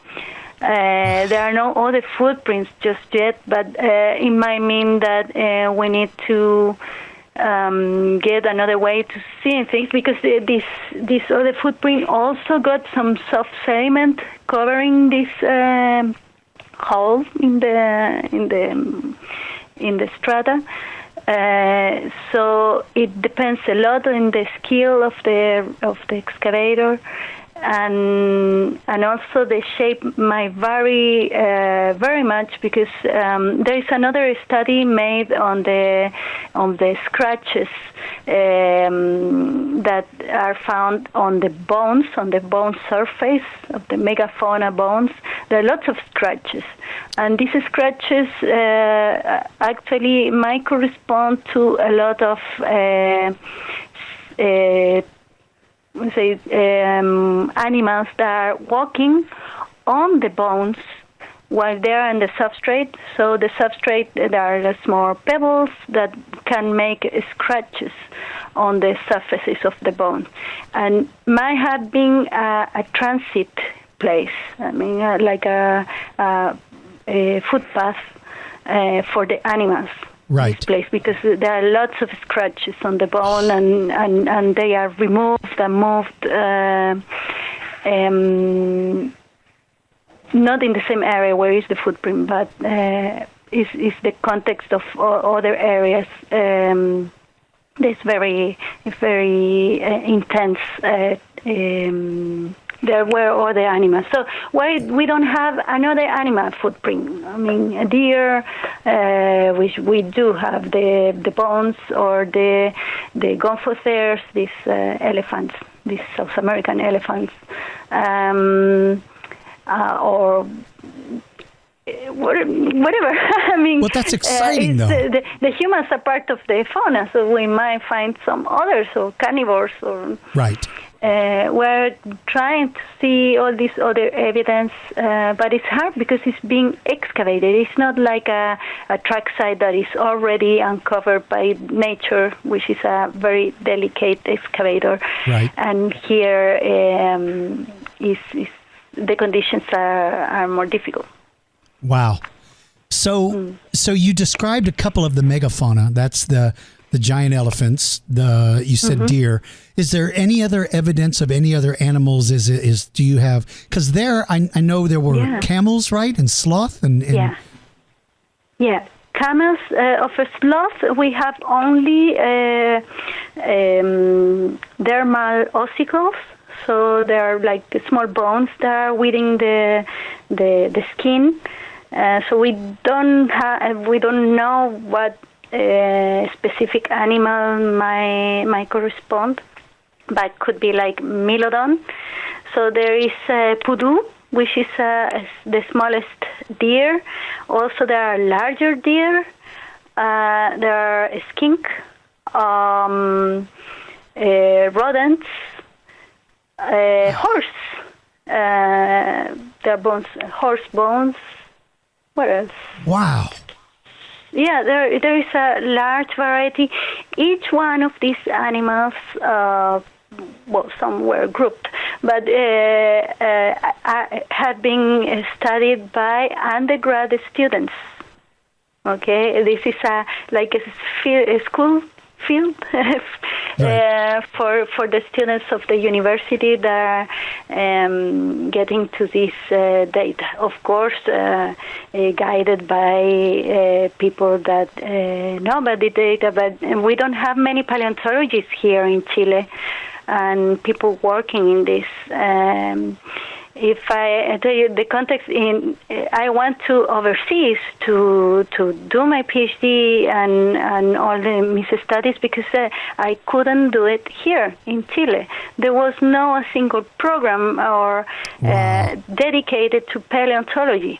There are no other footprints just yet, but it might mean that we need to get another way to see things, because this other footprint also got some soft sediment covering this hole in the strata. So it depends a lot on the skill of the excavator. And also the shape might vary very much, because there is another study made on the scratches that are found on the bone surface of the megafauna bones. There are lots of scratches, and these scratches actually might correspond to a lot of animals that are walking on the bones while they are on the substrate. So the substrate, there are small pebbles that can make scratches on the surfaces of the bone, and might have been a transit place. I mean, like a footpath for the animals. Right. This place, because there are lots of scratches on the bone, and they are removed and moved, not in the same area where is the footprint, but is the context of other areas. There's very intense. There were other animals. So why we don't have another animal footprint? I mean, a deer, which we do have the bones, or the gomphotheres, these elephants, these South American elephants, or whatever. I mean, well, that's exciting, though. The humans are part of the fauna, so we might find some others, or carnivores, or right. We're trying to see all this other evidence, but it's hard because it's being excavated. It's not like a track site that is already uncovered by nature, which is a very delicate excavator. Right. And here is the conditions are more difficult. Wow. So you described a couple of the megafauna. That's the giant elephants. You said deer. Is there any other evidence of any other animals? Do you have? Because I know there were camels, right, and sloth, and yeah. Camels of a sloth. We have only dermal ossicles. So they are like small bones that are within the skin. So we don't know what specific animal might correspond, but could be like Megalodon. So there is pudu, which is the smallest deer. Also, there are larger deer. There are skink, rodents, horse. There are bones, horse bones. What else? Wow. Yeah, there is a large variety. Each one of these animals, some were grouped, but had been studied by undergrad students. Okay, this is a school field Right. for the students of the university that are getting to this data. Of course, guided by people that know about the data, but we don't have many paleontologists here in Chile and people working in this. If I tell you the context, I went to overseas to do my PhD and all my studies because I couldn't do it here in Chile. There was no single program or dedicated to paleontology.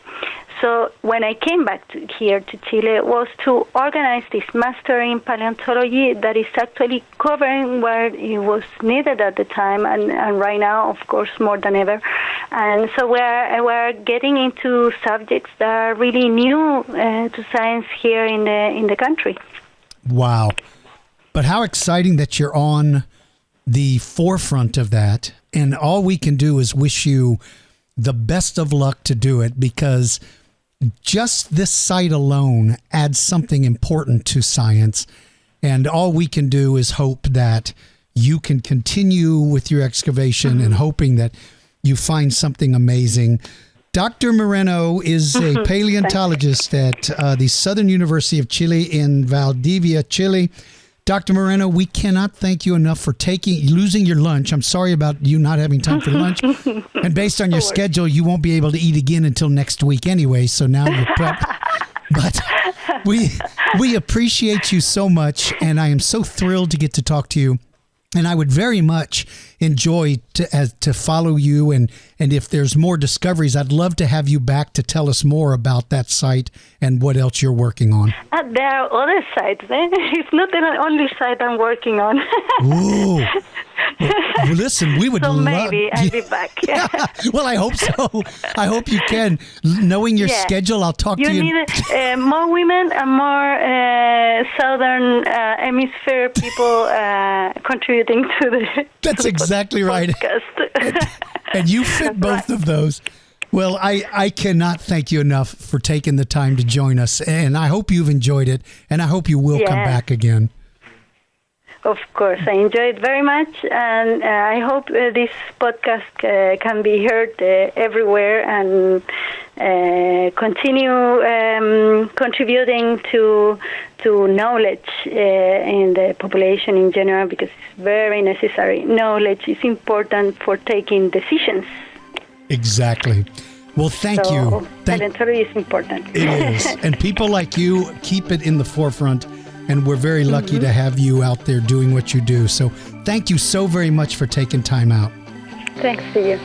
So when I came back here to Chile, was to organize this master in paleontology that is actually covering where it was needed at the time, and right now, of course, more than ever. And so we're getting into subjects that are really new to science here in the country. Wow. But how exciting that you're on the forefront of that. And all we can do is wish you the best of luck to do it, because just this site alone adds something important to science. And all we can do is hope that you can continue with your excavation and hoping that you find something amazing. Dr. Moreno is a paleontologist at the Southern University of Chile in Valdivia, Chile. Dr. Moreno, we cannot thank you enough for losing your lunch. I'm sorry about you not having time for lunch. And based on your schedule, you won't be able to eat again until next week anyway. So now you're prepped. But we appreciate you so much, and I am so thrilled to get to talk to you. And I would very much enjoy to follow you. And if there's more discoveries, I'd love to have you back to tell us more about that site and what else you're working on. There are other sites. It's not the only site I'm working on. Ooh. Well, listen, we would so love... maybe I'll be back. Yeah. Well, I hope so. I hope you can. Knowing your schedule, I'll talk to you. You need more women and more Southern Hemisphere people contributing to the That's exactly right. And you fit both of those. Well, I cannot thank you enough for taking the time to join us. And I hope you've enjoyed it. And I hope you will come back again. Of course, I enjoyed very much, and I hope this podcast can be heard everywhere and continue contributing to knowledge in the population in general, because it's very necessary. Knowledge is important for taking decisions. Exactly. Well, thank you. Paleontology is important. It is. And people like you keep it in the forefront. And we're very lucky to have you out there doing what you do. So thank you so very much for taking time out. Thanks to you.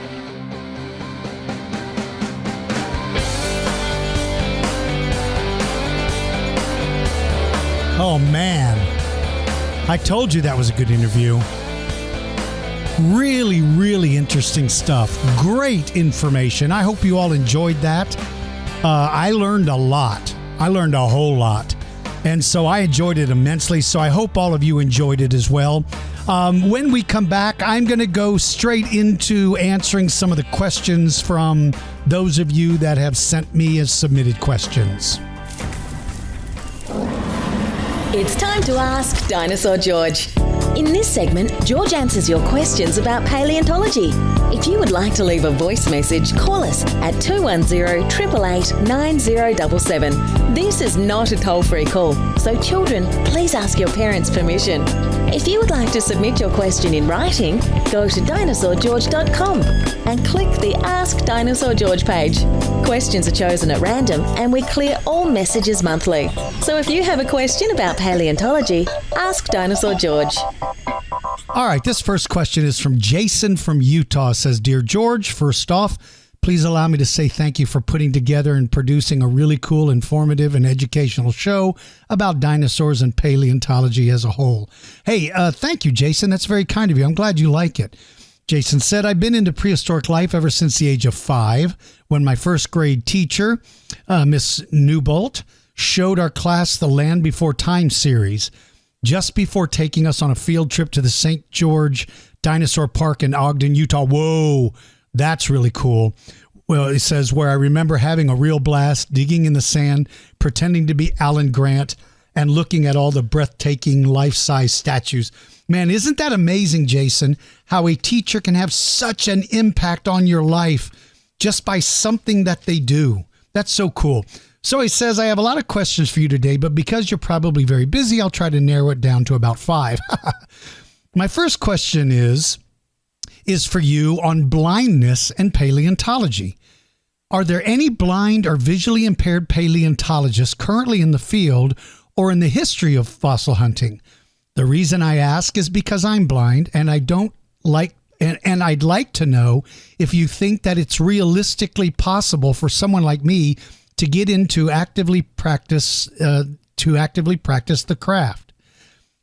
Oh, man. I told you that was a good interview. Really, really interesting stuff. Great information. I hope you all enjoyed that. I learned a lot. I learned a whole lot. And so I enjoyed it immensely. So I hope all of you enjoyed it as well. When we come back, I'm going to go straight into answering some of the questions from those of you that have sent me as submitted questions. It's time to ask Dinosaur George. In this segment, George answers your questions about paleontology. If you would like to leave a voice message, call us at 210-888-9077. This is not a toll-free call, so children, please ask your parents' permission. If you would like to submit your question in writing, go to dinosaurgeorge.com and click the Ask Dinosaur George page. Questions are chosen at random and we clear all messages monthly. So if you have a question about paleontology, ask Dinosaur George. All right, this first question is from Jason from Utah. It says, Dear George, first off, please allow me to say thank you for putting together and producing a really cool, informative, and educational show about dinosaurs and paleontology as a whole. Hey, thank you, Jason. That's very kind of you. I'm glad you like it. Jason said, I've been into prehistoric life ever since the age of 5, when my first grade teacher, Miss Newbolt, showed our class the Land Before Time series just before taking us on a field trip to the St. George Dinosaur Park in Ogden, Utah. Whoa, that's really cool. Well, it says, where I remember having a real blast, digging in the sand, pretending to be Alan Grant, and looking at all the breathtaking life-size statues. Man, isn't that amazing, Jason, how a teacher can have such an impact on your life just by something that they do? That's so cool. So he says, I have a lot of questions for you today, but because you're probably very busy, I'll try to narrow it down to about 5. My first question is for you on blindness and paleontology. Are there any blind or visually impaired paleontologists currently in the field or in the history of fossil hunting? The reason I ask is because I'm blind and I'd like to know if you think that it's realistically possible for someone like me to get into actively practice the craft.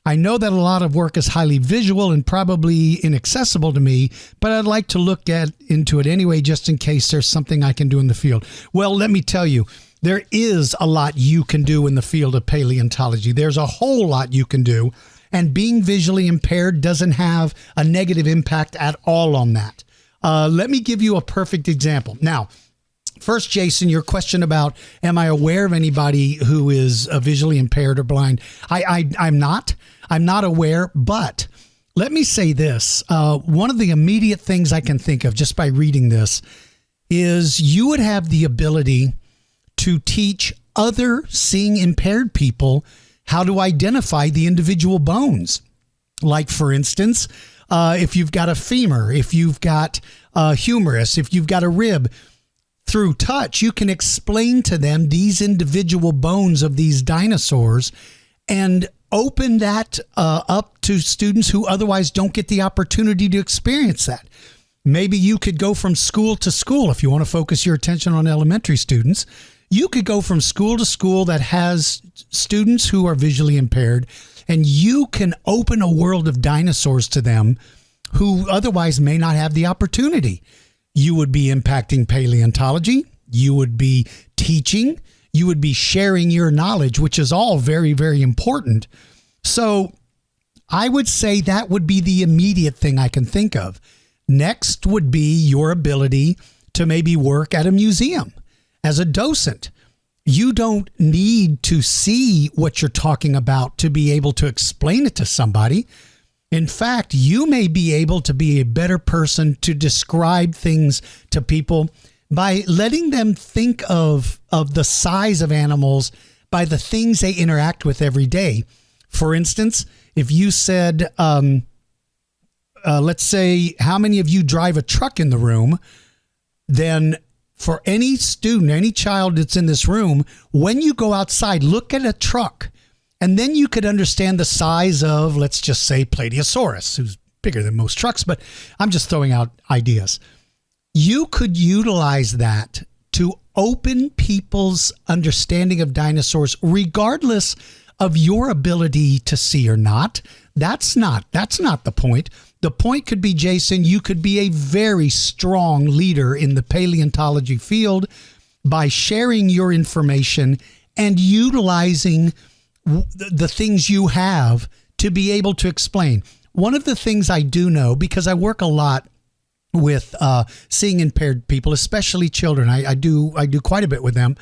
I know that a lot of work is highly visual and probably inaccessible to me, but I'd like to look into it anyway, just in case there's something I can do in the field. Well, let me tell you, there is a lot you can do in the field of paleontology. There's a whole lot you can do, and being visually impaired doesn't have a negative impact at all on that. Let me give you a perfect example. Now, first, Jason, your question about, am I aware of anybody who is visually impaired or blind? I'm not. I'm not aware, but let me say this. One of the immediate things I can think of just by reading this is you would have the ability to teach other seeing impaired people how to identify the individual bones. Like, for instance, if you've got a femur, if you've got a humerus, if you've got a rib, through touch, you can explain to them these individual bones of these dinosaurs and open that up to students who otherwise don't get the opportunity to experience that. Maybe you could go from school to school. If you want to focus your attention on elementary students, you could go from school to school that has students who are visually impaired, and you can open a world of dinosaurs to them who otherwise may not have the opportunity. You would be impacting paleontology, you would be teaching, you would be sharing your knowledge, which is all very, very important. So I would say that would be the immediate thing I can think of. Next would be your ability to maybe work at a museum as a docent. You don't need to see what you're talking about to be able to explain it to somebody. In fact, you may be able to be a better person to describe things to people by letting them think of the size of animals by the things they interact with every day. For instance, if you said, let's say, how many of you drive a truck in the room, then for any student, any child that's in this room, when you go outside, look at a truck. And then you could understand the size of, let's just say, Plateosaurus, who's bigger than most trucks, but I'm just throwing out ideas. You could utilize that to open people's understanding of dinosaurs, regardless of your ability to see or not. That's not the point. The point could be, Jason, you could be a very strong leader in the paleontology field by sharing your information and utilizing the things you have to be able to explain. One of the things I do know, because I work a lot with seeing impaired people, especially children, I do quite a bit with them,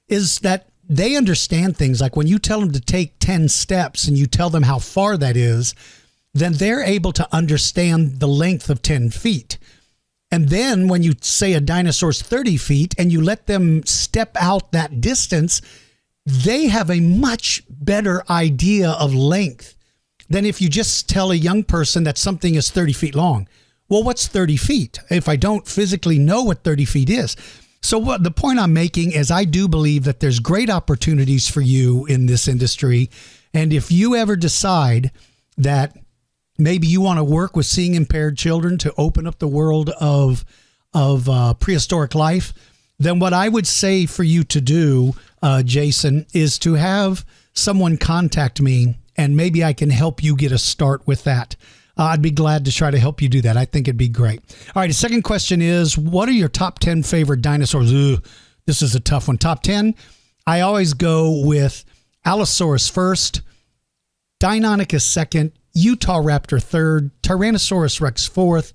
is that they understand things. Like when you tell them to take 10 steps and you tell them how far that is, then they're able to understand the length of 10 feet. And then when you say a dinosaur's 30 feet and you let them step out that distance, they have a much better idea of length than if you just tell a young person that something is 30 feet long. Well, what's 30 feet if I don't physically know what 30 feet is? So what the point I'm making is I do believe that there's great opportunities for you in this industry. And if you ever decide that maybe you want to work with seeing impaired children to open up the world of prehistoric life, then what I would say for you to do, Jason, is to have someone contact me, and maybe I can help you get a start with that. I'd be glad to try to help you do that. I think it'd be great. All right, the second question is, what are your top 10 favorite dinosaurs? This is a tough one. Top 10? I always go with Allosaurus first, Deinonychus second, Utahraptor third, Tyrannosaurus rex fourth,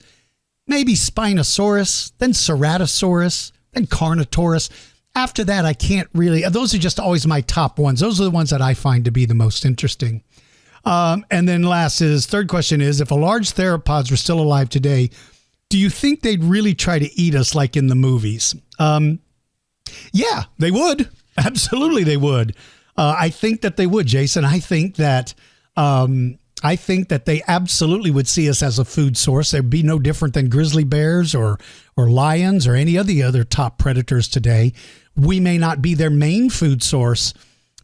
maybe Spinosaurus, then Ceratosaurus, then Carnotaurus. After that, I can't really, those are just always my top ones. Those are the ones that I find to be the most interesting. And then third question is, if a large theropods were still alive today, do you think they'd really try to eat us like in the movies? Yeah, they would. Absolutely, they would. I think that they would, Jason. I think that they absolutely would see us as a food source. They'd be no different than grizzly bears or lions or any of the other top predators today. We may not be their main food source,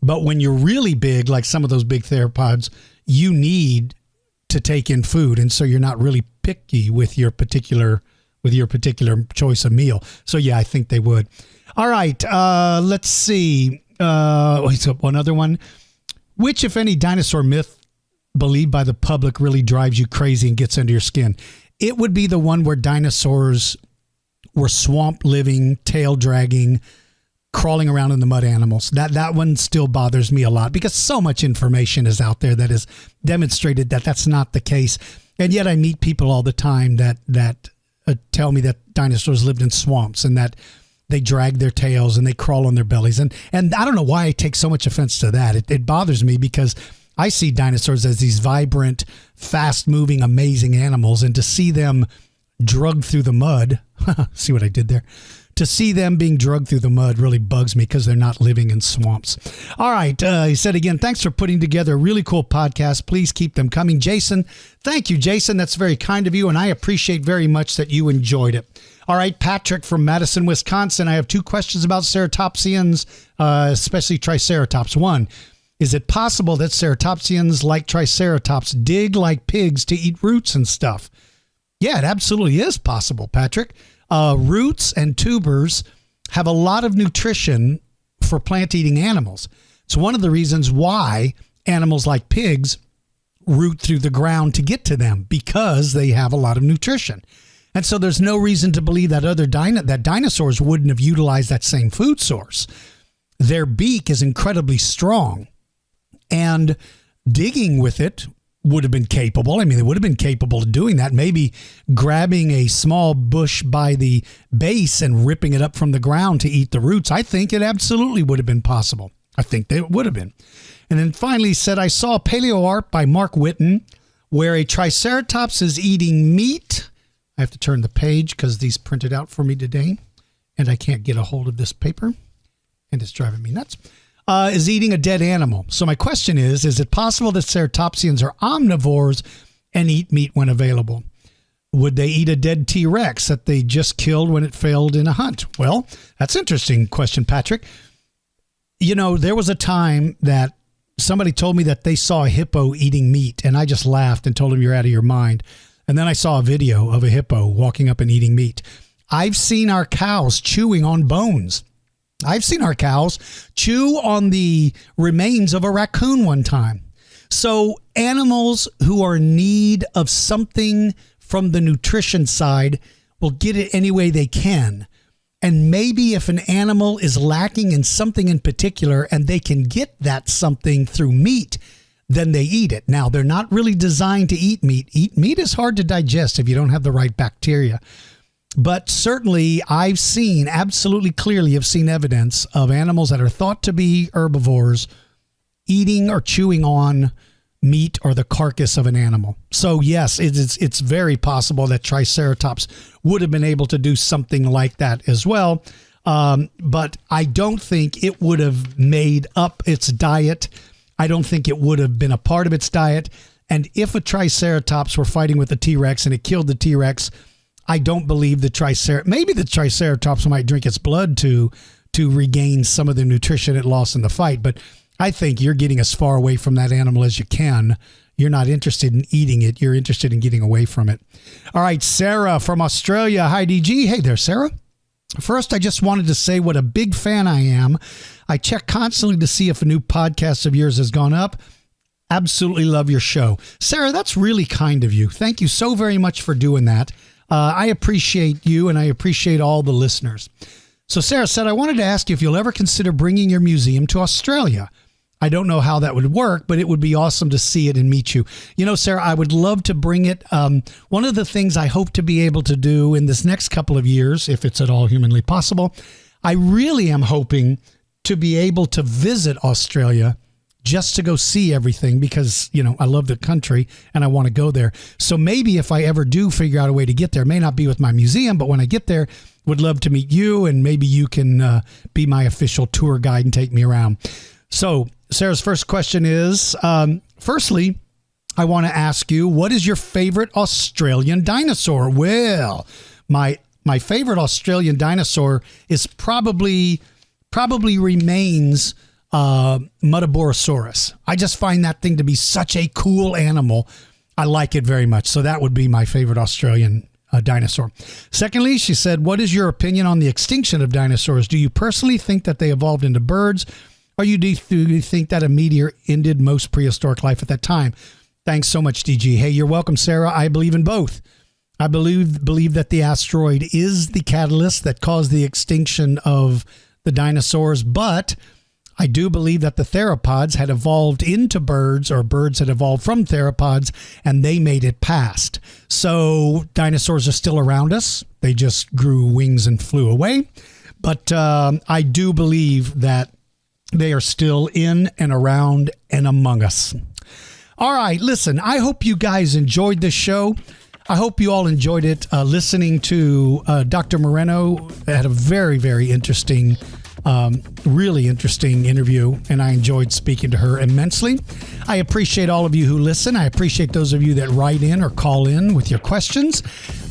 but when you're really big, like some of those big theropods, you need to take in food, and so you're not really picky with your particular choice of meal. So yeah, I think they would. All right, let's see. One other one. Which, if any, dinosaur myth believed by the public really drives you crazy and gets under your skin? It would be the one where dinosaurs were swamp living, tail dragging, crawling around in the mud animals. That one still bothers me a lot because so much information is out there that has demonstrated that that's not the case. And yet I meet people all the time that tell me that dinosaurs lived in swamps and that they drag their tails and they crawl on their bellies. And I don't know why I take so much offense to that. It bothers me because I see dinosaurs as these vibrant, fast-moving, amazing animals. And to see them drugged through the mud, see what I did there? To see them being drugged through the mud really bugs me because they're not living in swamps. All right. He said again, thanks for putting together a really cool podcast. Please keep them coming. Jason, thank you, Jason. That's very kind of you, and I appreciate very much that you enjoyed it. All right, Patrick from Madison, Wisconsin. I have two questions about ceratopsians, especially Triceratops. One, is it possible that ceratopsians, like Triceratops, dig like pigs to eat roots and stuff? Yeah, it absolutely is possible, Patrick. Roots and tubers have a lot of nutrition for plant-eating animals. It's one of the reasons why animals like pigs root through the ground to get to them, because they have a lot of nutrition. And so there's no reason to believe that that dinosaurs wouldn't have utilized that same food source. Their beak is incredibly strong, and digging with it would have been capable. I mean, they would have been capable of doing that. Maybe grabbing a small bush by the base and ripping it up from the ground to eat the roots. I think it absolutely would have been possible. I think they would have been. And then finally he said, I saw a paleo art by Mark Whitten where a Triceratops is eating meat. I have to turn the page because these printed out for me today and I can't get a hold of this paper and it's driving me nuts. Is eating a dead animal. So my question is it possible that ceratopsians are omnivores and eat meat when available? Would they eat a dead T-Rex that they just killed when it failed in a hunt? Well, that's an interesting question, Patrick. You know, there was a time that somebody told me that they saw a hippo eating meat, and I just laughed and told them you're out of your mind. And then I saw a video of a hippo walking up and eating meat. I've seen our cows chewing on bones. I've seen our cows chew on the remains of a raccoon one time. So animals who are in need of something from the nutrition side will get it any way they can. And maybe if an animal is lacking in something in particular and they can get that something through meat, then they eat it. Now, they're not really designed to eat meat. Meat is hard to digest if you don't have the right bacteria. But certainly absolutely clearly have seen evidence of animals that are thought to be herbivores eating or chewing on meat or the carcass of an animal. So yes, it's very possible that Triceratops would have been able to do something like that as well. But I don't think it would have made up its diet. I don't think it would have been a part of its diet. And if a Triceratops were fighting with a T-Rex and it killed the T-Rex, I don't believe maybe the Triceratops might drink its blood to regain some of the nutrition it lost in the fight. But I think you're getting as far away from that animal as you can. You're not interested in eating it. You're interested in getting away from it. All right, Sarah from Australia. Hi, DG. Hey there, Sarah. First, I just wanted to say what a big fan I am. I check constantly to see if a new podcast of yours has gone up. Absolutely love your show. Sarah, that's really kind of you. Thank you so very much for doing that. I appreciate you, and I appreciate all the listeners. So Sarah said, I wanted to ask you if you'll ever consider bringing your museum to Australia. I don't know how that would work, but it would be awesome to see it and meet you. You know, Sarah, I would love to bring it. One of the things I hope to be able to do in this next couple of years, if it's at all humanly possible, I really am hoping to be able to visit Australia just to go see everything because, you know, I love the country and I want to go there. So maybe if I ever do figure out a way to get there, it may not be with my museum, but when I get there, would love to meet you and maybe you can be my official tour guide and take me around. So Sarah's first question is, firstly, I want to ask you, what is your favorite Australian dinosaur? Well, my favorite Australian dinosaur is probably remains Mutaborosaurus. I just find that thing to be such a cool animal. I like it very much. So that would be my favorite Australian dinosaur. Secondly, she said, what is your opinion on the extinction of dinosaurs? Do you personally think that they evolved into birds, or do you think that a meteor ended most prehistoric life at that time? Thanks so much, DG. Hey, you're welcome, Sarah. I believe in both. I believe that the asteroid is the catalyst that caused the extinction of the dinosaurs, but I do believe that the theropods had evolved into birds, or birds had evolved from theropods, and they made it past. So dinosaurs are still around us. They just grew wings and flew away. But I do believe that they are still in and around and among us. All right, listen, I hope you guys enjoyed this show. I hope you all enjoyed it listening to Dr. Moreno. I had a very, very interesting really interesting interview, and I enjoyed speaking to her immensely. I appreciate all of you who listen. I appreciate those of you that write in or call in with your questions.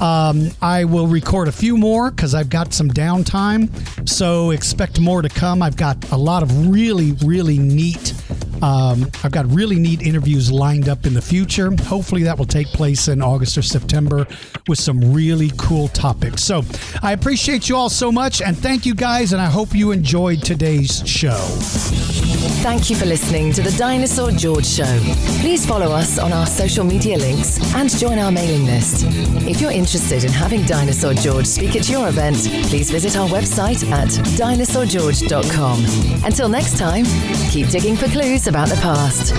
I will record a few more because I've got some downtime, so expect more to come. I've got a lot of really, really neat interviews lined up in the future. Hopefully that will take place in August or September with some really cool topics. So I appreciate you all so much, and thank you guys, and I hope you enjoyed today's show. Thank you for listening to the Dinosaur George Show. Please follow us on our social media links and join our mailing list. If you're interested in having Dinosaur George speak at your event, please visit our website at dinosaurgeorge.com. Until next time, keep digging for clues about the past.